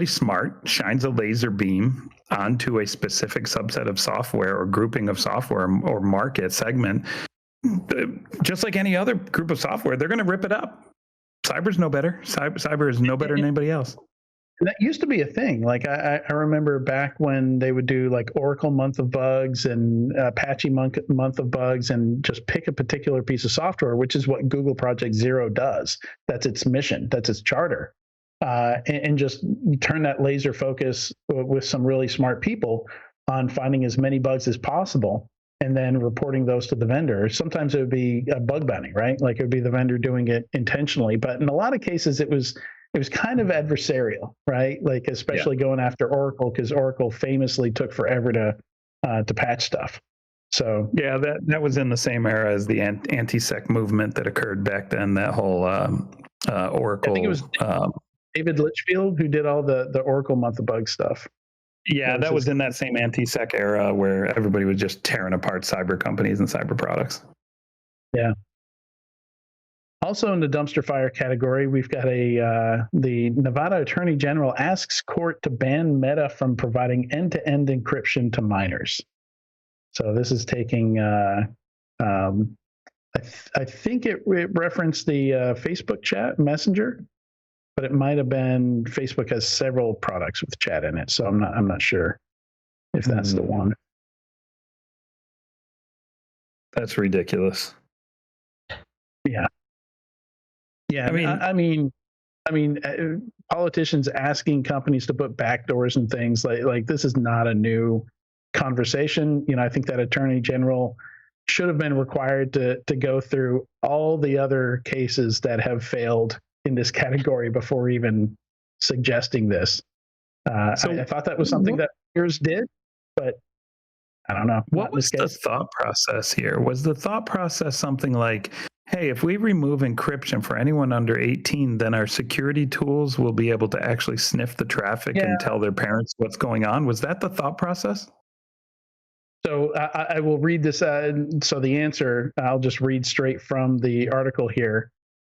smart shines a laser beam onto a specific subset of software or grouping of software or market segment, just like any other group of software, they're going to rip it up. Cyber's no better. Cyber is no better than anybody else. That used to be a thing. Like I remember back when they would do like Oracle month of bugs and Apache month of bugs, and just pick a particular piece of software, which is what Google Project Zero does. That's its mission. That's its charter. And just turn that laser focus with some really smart people on finding as many bugs as possible, and then reporting those to the vendor. Sometimes it would be a bug bounty, right? Like it would be the vendor doing it intentionally. But in a lot of cases, it was kind of adversarial, right? Like especially going after Oracle, because Oracle famously took forever to patch stuff. So yeah, that was in the same era as the anti-sec movement that occurred back then. That whole Oracle. I think it was David Litchfield who did all the Oracle month of bug stuff. Yeah, that was in that same anti-sec era where everybody was just tearing apart cyber companies and cyber products. Yeah. Also in the dumpster fire category, we've got the Nevada Attorney General asks court to ban Meta from providing end-to-end encryption to minors. So this is taking, I think it referenced the Facebook chat messenger, but it might have been Facebook has several products with chat in it. So I'm not sure if that's the one. That's ridiculous. Yeah. Yeah, I mean, politicians asking companies to put backdoors and things like this is not a new conversation. You know, I think that Attorney General should have been required to go through all the other cases that have failed in this category before even suggesting this. I thought that was something that yours did, but I don't know. What was the thought process here? Was the thought process something like, hey, if we remove encryption for anyone under 18, then our security tools will be able to actually sniff the traffic and tell their parents what's going on? Was that the thought process? So I will read this. So the answer, I'll just read straight from the article here.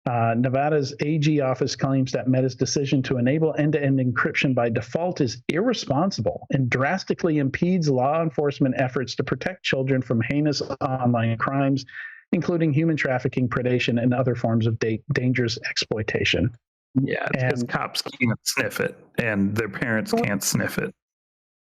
Nevada's AG office claims that Meta's decision to enable end-to-end encryption by default is irresponsible and drastically impedes law enforcement efforts to protect children from heinous online crimes, including human trafficking, predation, and other forms of dangerous exploitation. Yeah, because cops can't sniff it, and their parents can't sniff it.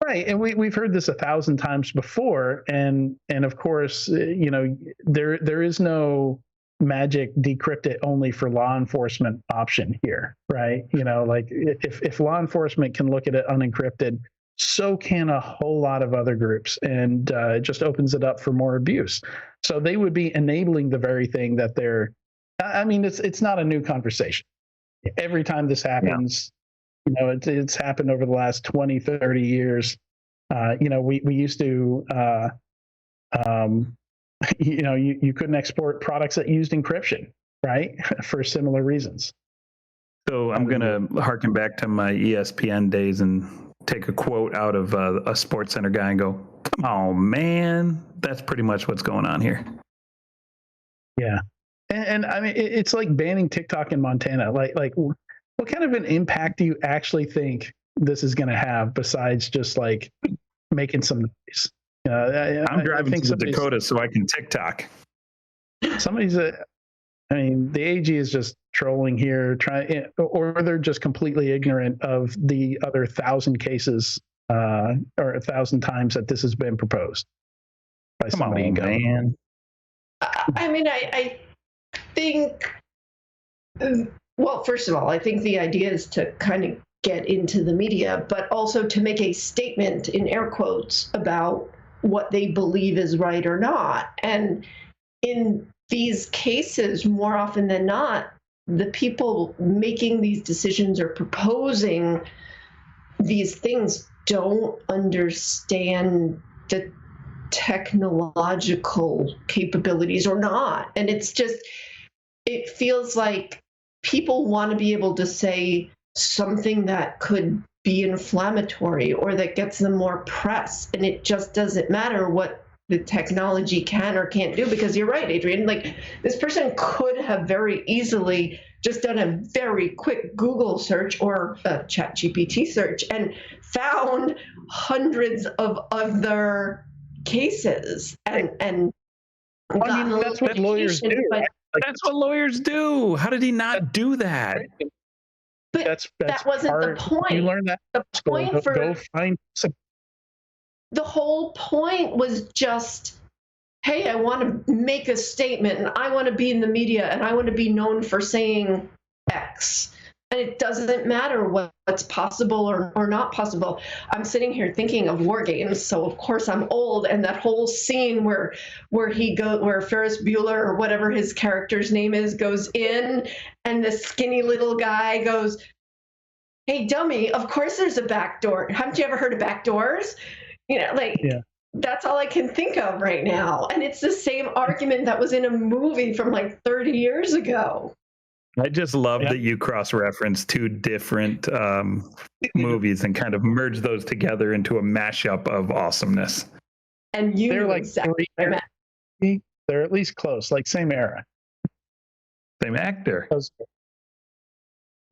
Right, and we've heard this 1,000 times before, and of course, you know, there is no magic decrypt it only for law enforcement option here, right? You know, like if law enforcement can look at it unencrypted, so can a whole lot of other groups, and it just opens it up for more abuse. So they would be enabling the very thing that they're. I mean, it's not a new conversation. Every time this happens, you know, it's happened over the last 20, 30 years. You know, we used to. You know, you couldn't export products that used encryption, right? For similar reasons. So I'm going to harken back to my ESPN days and take a quote out of a SportsCenter guy and go, come on, man. That's pretty much what's going on here. Yeah. And I mean, it's like banning TikTok in Montana. Like what kind of an impact do you actually think this is going to have besides just like making some noise? I'm driving to the Dakota so I can TikTok. I mean, the AG is just trolling here, or they're just completely ignorant of the other 1,000 cases or 1,000 times that this has been proposed by somebody in government. Man. I mean, I think, well, first of all, I think the idea is to kind of get into the media, but also to make a statement in air quotes about what they believe is right or not. And in these cases, more often than not, the people making these decisions or proposing these things don't understand the technological capabilities or not. And it's just, it feels like people want to be able to say something that could be inflammatory or that gets them more press, and it just doesn't matter what the technology can or can't do, because you're right, Adrian, like this person could have very easily just done a very quick Google search or a ChatGPT search and found hundreds of other cases, and I mean, that's what lawyers do. But, Like, That's what lawyers do. How did he not do that? but that's that wasn't the point. You learn that. The point Go find some. The whole point was just, hey, I want to make a statement and I want to be in the media and I want to be known for saying X. And it doesn't matter what's possible or not possible. I'm sitting here thinking of War Games, so of course I'm old. And that whole scene where Ferris Bueller or whatever his character's name is goes in, and the skinny little guy goes, "Hey, dummy! Of course there's a back door. Haven't you ever heard of back doors?" That's all I can think of right now. And it's the same argument that was in a movie from like 30 years ago. I just love that you cross-reference two different movies and kind of merge those together into a mashup of awesomeness. And they're like exactly they're at least close, like same era. Same actor.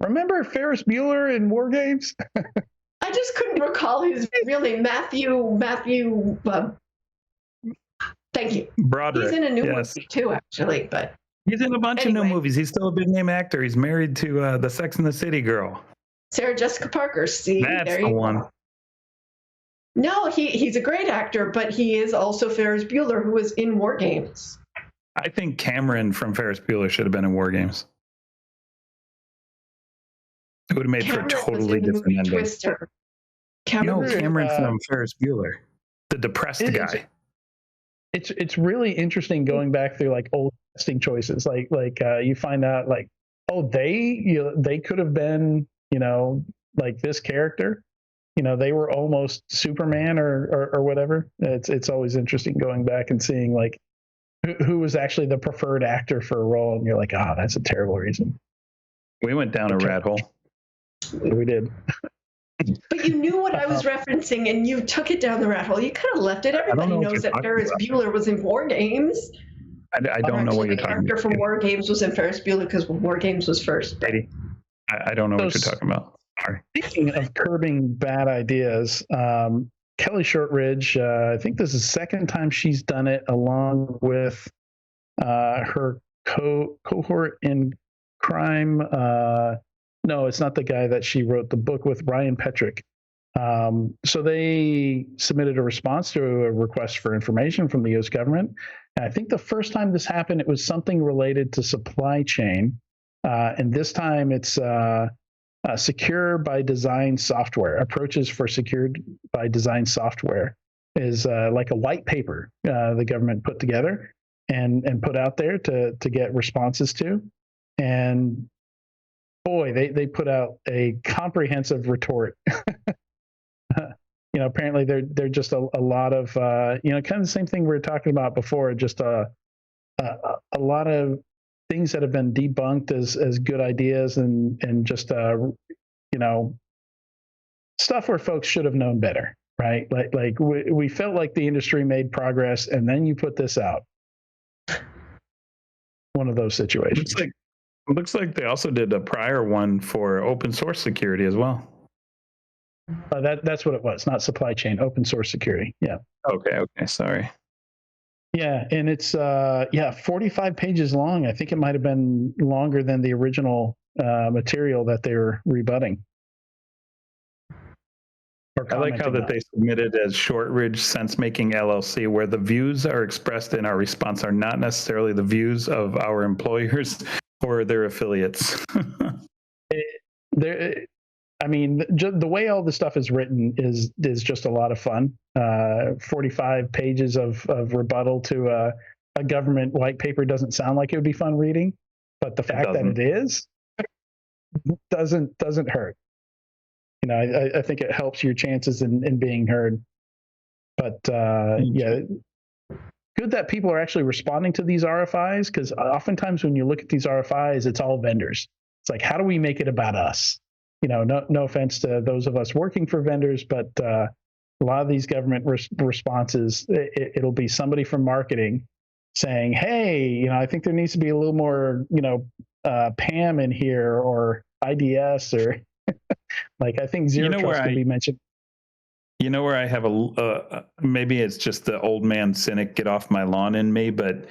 Remember Ferris Bueller in War Games? I just couldn't recall his real name. Matthew. Thank you. Broderick. He's in a new movie too, actually, but. He's in a bunch of new movies. He's still a big name actor. He's married to the Sex and the City girl. Sarah Jessica Parker. See, that's the one. No, he's a great actor, but he is also Ferris Bueller, who was in War Games. I think Cameron from Ferris Bueller should have been in War Games. It would have made for a totally different ending. Twister. Cameron from Ferris Bueller, the depressed guy. It's really interesting going back through like old casting choices. Like you find out like, oh, they could have been, like this character. They were almost Superman or whatever. It's always interesting going back and seeing like who was actually the preferred actor for a role, and you're like, oh, that's a terrible reason. We went down a rat hole. We did. But you knew what I was referencing, and you took it down the rat hole. You could have left it. Everybody knows that Ferris Bueller was in War Games. I don't know what you're talking about. The character from War Games was in Ferris Bueller because War Games was first. I don't know what you're talking about. Sorry. Speaking of curbing bad ideas, Kelly Shortridge, I think this is the second time she's done it, along with her cohort in crime. No, it's not the guy that she wrote the book with, Ryan Petrick. So they submitted a response to a request for information from the U.S. government. And I think the first time this happened, it was something related to supply chain. And this time it's secure by design software. Approaches for secured by design software is like a white paper the government put together and put out there to get responses to. And boy, they put out a comprehensive retort. Apparently they're just a lot of kind of the same thing we were talking about before. Just a lot of things that have been debunked as good ideas and just stuff where folks should have known better, right? Like we felt like the industry made progress, and then you put this out. One of those situations. Looks like they also did a prior one for open source security as well. That's what it was, not supply chain, open source security. Yeah. Okay. Sorry. Yeah, and it's 45 pages long. I think it might have been longer than the original material that they were rebutting. I like how that they submitted as Shortridge Sense-Making LLC, where the views are expressed in our response are not necessarily the views of our employers or their affiliates. The way all this stuff is written is just a lot of fun. 45 pages of rebuttal to a government white paper doesn't sound like it would be fun reading, but the fact that it is doesn't hurt. I think it helps your chances in being heard. But good that people are actually responding to these RFIs, because oftentimes when you look at these RFIs, it's all vendors. It's like, how do we make it about us? No offense to those of us working for vendors, but a lot of these government responses, it'll be somebody from marketing saying, hey, I think there needs to be a little more, PAM in here, or IDS, or like I think zero trust could be mentioned. Where I have maybe it's just the old man cynic get off my lawn in me, but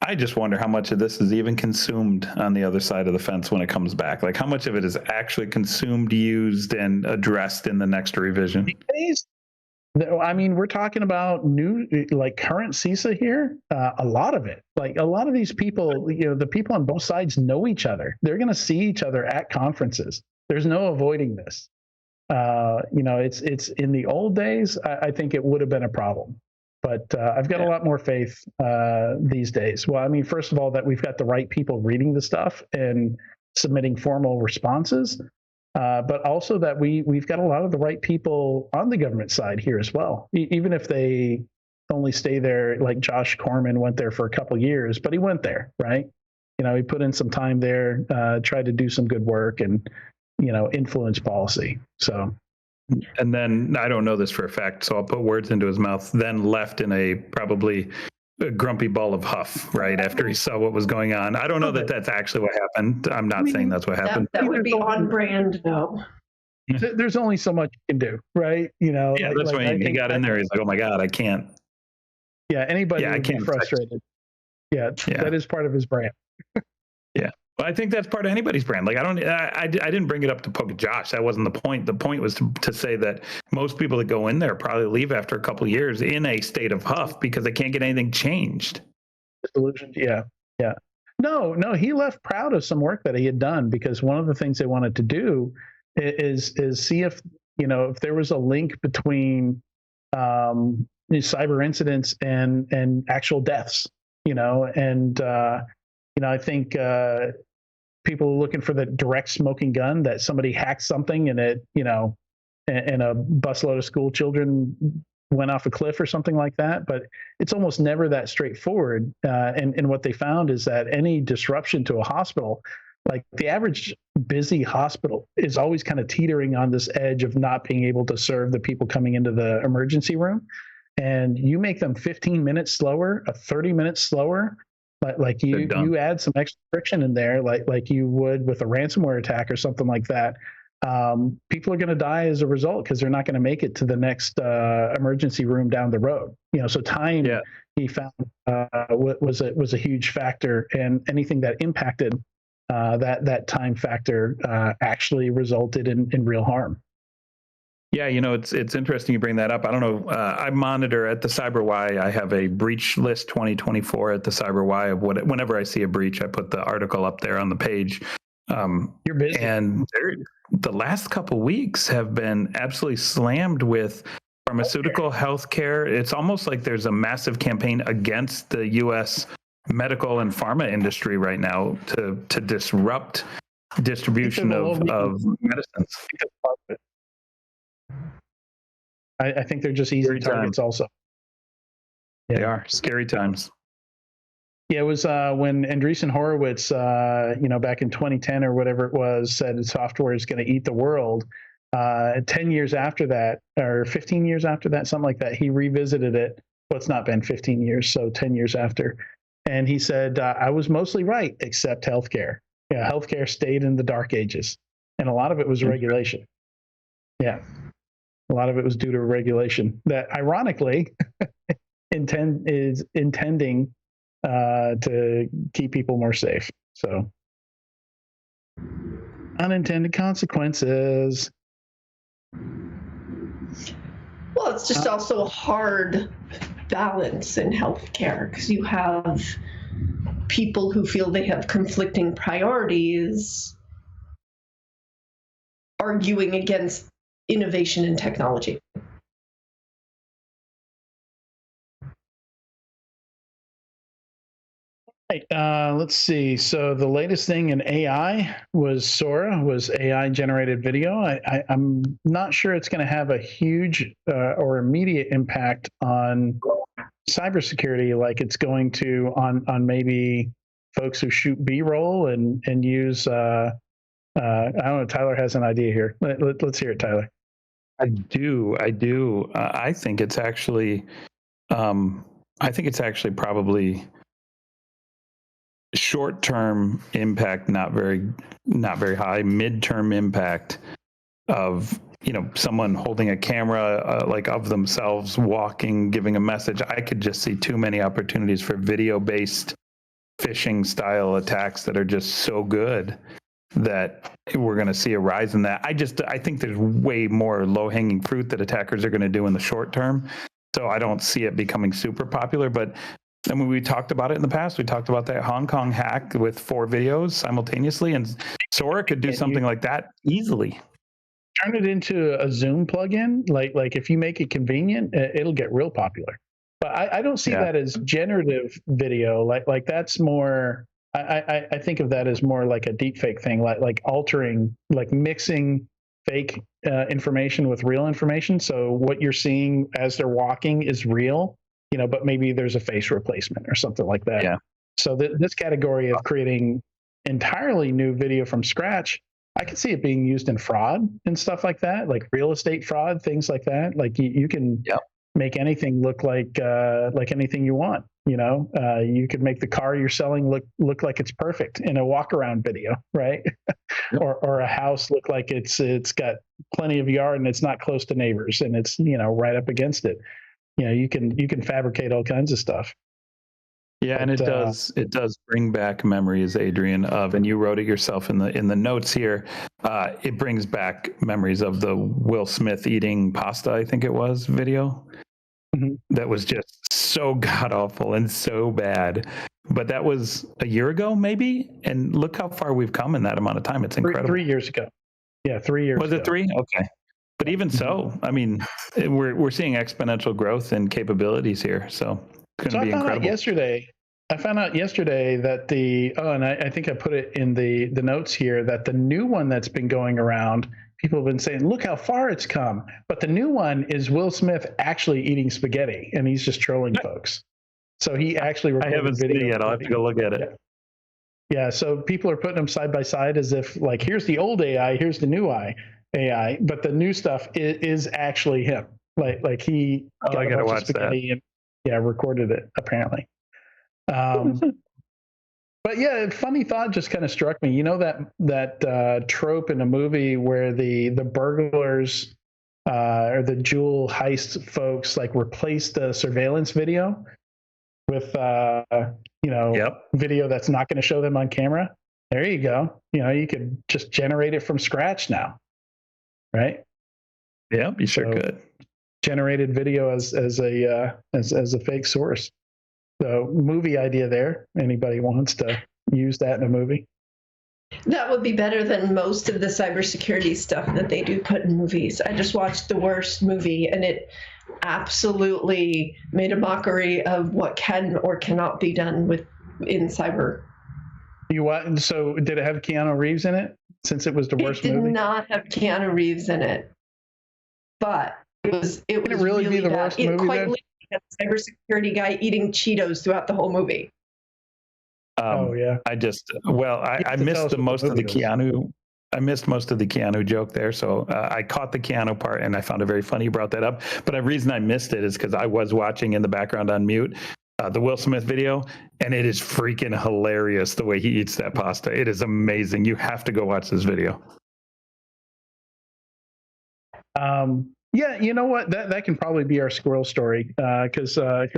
I just wonder how much of this is even consumed on the other side of the fence when it comes back. Like how much of it is actually consumed, used, and addressed in the next revision? I mean, we're talking about new, like current CISA here. A lot of it, like a lot of these people, the people on both sides know each other. They're going to see each other at conferences. There's no avoiding this. It's in the old days, I think it would have been a problem. But I've got a lot more faith these days. Well, I mean, first of all, that we've got the right people reading the stuff and submitting formal responses, but also that we've got a lot of the right people on the government side here as well. Even if they only stay there, like Josh Corman went there for a couple of years, but he went there, right? He put in some time there, tried to do some good work and, influence policy. So. And then I don't know this for a fact, so I'll put words into his mouth, then left in a probably a grumpy ball of huff right after he saw what was going on. I don't know that that's actually what happened. I'm not saying that's what happened. That would be on brand, though. There's only so much you can do, right? Yeah, that's what I mean. He got in there. He's like, oh my God, I can't. Yeah, anybody would be frustrated. Yeah, that is part of his brand. Yeah. Well, I think that's part of anybody's brand. Like I didn't bring it up to poke at Josh. That wasn't the point. The point was to say that most people that go in there probably leave after a couple of years in a state of huff because they can't get anything changed. Disillusioned. Yeah. No, he left proud of some work that he had done because one of the things they wanted to do is see if there was a link between cyber incidents and actual deaths. I think people are looking for the direct smoking gun that somebody hacked something and it, and a busload of school children went off a cliff or something like that. But it's almost never that straightforward. And what they found is that any disruption to a hospital, like the average busy hospital, is always kind of teetering on this edge of not being able to serve the people coming into the emergency room. And you make them 15 minutes slower, 30 minutes slower. Like you add some extra friction in there, like you would with a ransomware attack or something like that. People are going to die as a result because they're not going to make it to the next emergency room down the road. So time he found was a huge factor, and anything that impacted that time factor actually resulted in real harm. Yeah, it's interesting you bring that up. I don't know. I monitor at the CyberY. I have a breach list 2024 at the CyberY of whenever I see a breach, I put the article up there on the page. You're busy. And the last couple weeks have been absolutely slammed with pharmaceutical healthcare. It's almost like there's a massive campaign against the U.S. medical and pharma industry right now to disrupt distribution of medicines. I think they're just easy targets also. Yeah. They are scary times. Yeah, it was when Andreessen Horowitz, back in 2010 or whatever it was, said software is going to eat the world. 10 years after that, or 15 years after that, something like that, he revisited it. Well, it's not been 15 years, so 10 years after. And he said, I was mostly right, except healthcare. Yeah, healthcare stayed in the dark ages. And a lot of it was regulation. Yeah. A lot of it was due to regulation that, ironically, is intending to keep people more safe. So, unintended consequences. Well, it's just also a hard balance in healthcare because you have people who feel they have conflicting priorities arguing against innovation in technology. Right, let's see. So the latest thing in AI was Sora, was AI-generated video. I'm not sure it's going to have a huge or immediate impact on cybersecurity like it's going to on maybe folks who shoot B-roll and use, I don't know, Tyler has an idea here. Let's hear it, Tyler. I do. I think it's actually, probably short-term impact, not very high. Mid-term impact of someone holding a camera like of themselves walking, giving a message. I could just see too many opportunities for video-based phishing style attacks that are just so good that we're going to see a rise in that. I think there's way more low-hanging fruit that attackers are going to do in the short term. So I don't see it becoming super popular. But I mean, we talked about it in the past. We talked about that Hong Kong hack with 4 videos simultaneously, and Sora could do something like that easily. Turn it into a Zoom plugin. Like if you make it convenient, it'll get real popular. But I don't see that as generative video. Like that's more. I think of that as more like a deepfake thing, like altering, like mixing fake information with real information. So what you're seeing as they're walking is real, but maybe there's a face replacement or something like that. Yeah. So this category of creating entirely new video from scratch, I could see it being used in fraud and stuff like that, like real estate fraud, things like that. Like you can make anything look like anything you want. You could make the car you're selling look like it's perfect in a walk around video, right? or a house look like it's got plenty of yard and it's not close to neighbors and it's right up against it. You can fabricate all kinds of stuff. Yeah, and it does bring back memories, Adrian, and you wrote it yourself in the notes here. It brings back memories of the Will Smith eating pasta, I think it was, video. Mm-hmm. That was just so god awful and so bad. But that was a year ago, maybe. And look how far we've come in that amount of time. It's incredible. 3 years ago. Yeah, 3 years. Was it 3? Okay. But even so, I mean, we're seeing exponential growth in capabilities here. So it's going to be incredible. I found out yesterday that and I think I put it in the notes here, that the new one that's been going around, people have been saying, look how far it's come. But the new one is Will Smith actually eating spaghetti, and he's just trolling folks. So he actually recorded I haven't seen it yet. I'll have to go look at it. Yeah, so people are putting them side by side as if, like, here's the old AI, here's the new AI, but the new stuff is actually him. Like he got a bunch of spaghetti and recorded it, apparently. But yeah, funny thought just kind of struck me. That trope in a movie where the burglars or the jewel heist folks replace the surveillance video with video that's not going to show them on camera. There you go. You could just generate it from scratch now, right? Yeah, you sure could. Generated video as a fake source. So movie idea there. Anybody wants to use that in a movie? That would be better than most of the cybersecurity stuff that they do put in movies. I just watched the worst movie, and it absolutely made a mockery of what can or cannot be done in cyber. So did it have Keanu Reeves in it, since it was the worst movie? It did not have Keanu Reeves in it, but it was really be the worst movie then? A cybersecurity guy eating Cheetos throughout the whole movie. I missed most of the Keanu. I missed most of the Keanu joke there, so I caught the Keanu part, and I found it very funny you brought that up. But the reason I missed it is because I was watching in the background on mute the Will Smith video, and it is freaking hilarious the way he eats that pasta. It is amazing. You have to go watch this video. Yeah, you know what? That can probably be our squirrel story, because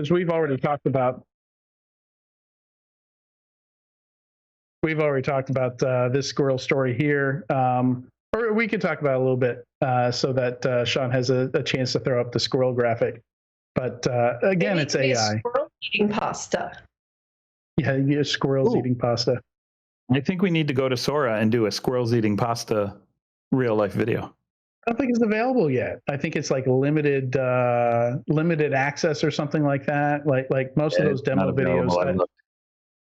we've already talked about this squirrel story here, or we could talk about it a little bit so that Sean has a chance to throw up the squirrel graphic. But again, it's AI. Squirrel eating pasta. Yeah, squirrels eating pasta. I think we need to go to Sora and do a squirrels eating pasta real life video. I don't think it's available yet. I think it's like limited access or something like that. Like most of those demo videos.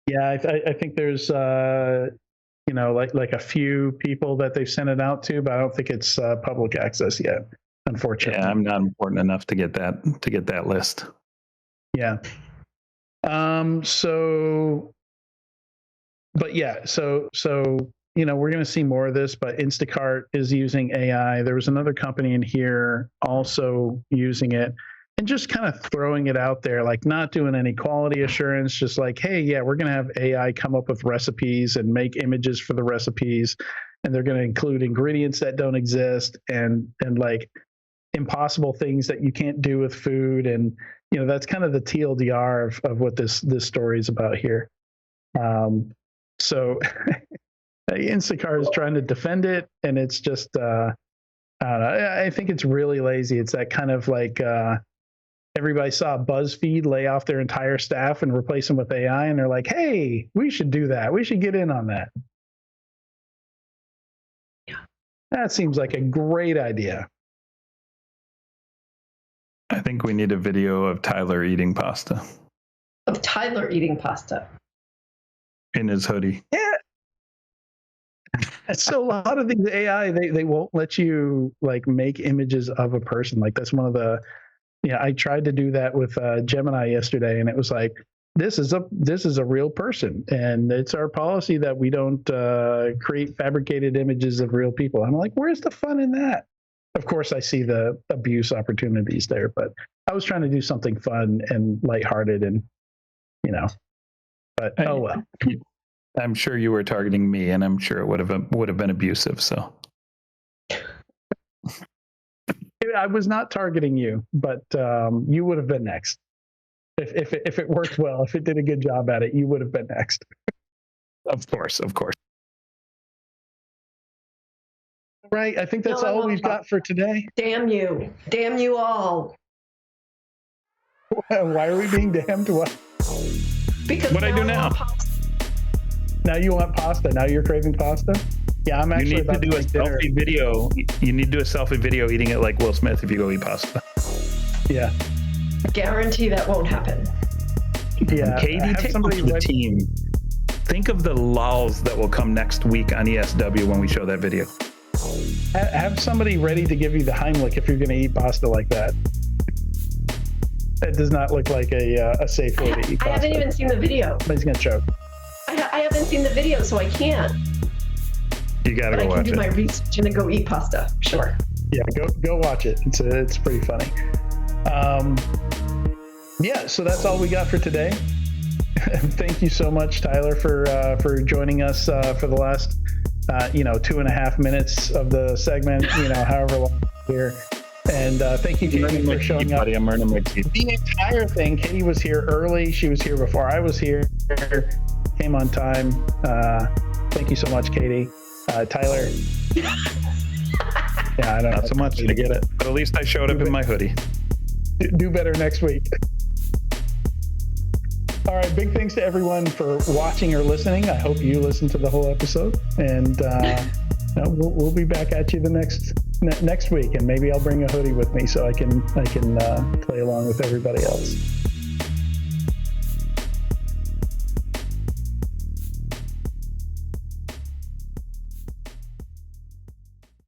I think there's like a few people that they've sent it out to, but I don't think it's public access yet, unfortunately. Yeah, I'm not important enough to get that list. Yeah. So we're going to see more of this, but Instacart is using AI. There was another company in here also using it and just kind of throwing it out there, like not doing any quality assurance, just like, hey, yeah, we're going to have AI come up with recipes and make images for the recipes. And they're going to include ingredients that don't exist and like impossible things that you can't do with food. And, that's kind of the TLDR of what this story is about here. So Instacart is trying to defend it, and it's just I don't know. I think it's really lazy. It's that kind of like everybody saw BuzzFeed lay off their entire staff and replace them with AI, and they're like, hey, we should do that. We should get in on that. Yeah. That seems like a great idea. I think we need a video of Tyler eating pasta. Of Tyler eating pasta. In his hoodie. Yeah. So a lot of these AI, they won't let you like make images of a person. Like that's one of the, I tried to do that with Gemini yesterday, and it was like, this is a real person, and it's our policy that we don't create fabricated images of real people. I'm like, where's the fun in that? Of course, I see the abuse opportunities there, but I was trying to do something fun and lighthearted, and but oh well. I'm sure you were targeting me, and I'm sure it would have been abusive. So I was not targeting you, but you would have been next. If it worked well, if it did a good job at it, you would have been next. Of course. Right. I think that's all we've got for today. Damn you all. Why are we being damned? What? Because what I do now? Now you want pasta. Now you're craving pasta. Yeah, I'm actually about to do a selfie video. You need to do a selfie video eating it like Will Smith if you go eat pasta. Yeah. Guarantee that won't happen. Yeah. Katie, take somebody the team. Think of the lulls that will come next week on ESW when we show that video. Have somebody ready to give you the Heimlich if you're going to eat pasta like that. That does not look like a safe way to eat pasta. I haven't even seen the video. Somebody's going to choke. I haven't seen the video, so I can't. You got to go watch it. I can do my research and then go eat pasta. Sure. Yeah, go watch it. It's pretty funny. Yeah, so that's all we got for today. Thank you so much, Tyler, for joining us for the last 2.5 minutes of the segment. However long here. And thank you, Katie, for showing up. I'm earning my teeth. The entire thing. Katie was here early. She was here before I was here. Came on time. Thank you so much, Katie. Tyler. Yeah, I don't know. Not so much. I get it. But at least I showed up in my hoodie. Do better next week. All right. Big thanks to everyone for watching or listening. I hope you listened to the whole episode. And we'll be back at you the next week. And maybe I'll bring a hoodie with me so I can play along with everybody else.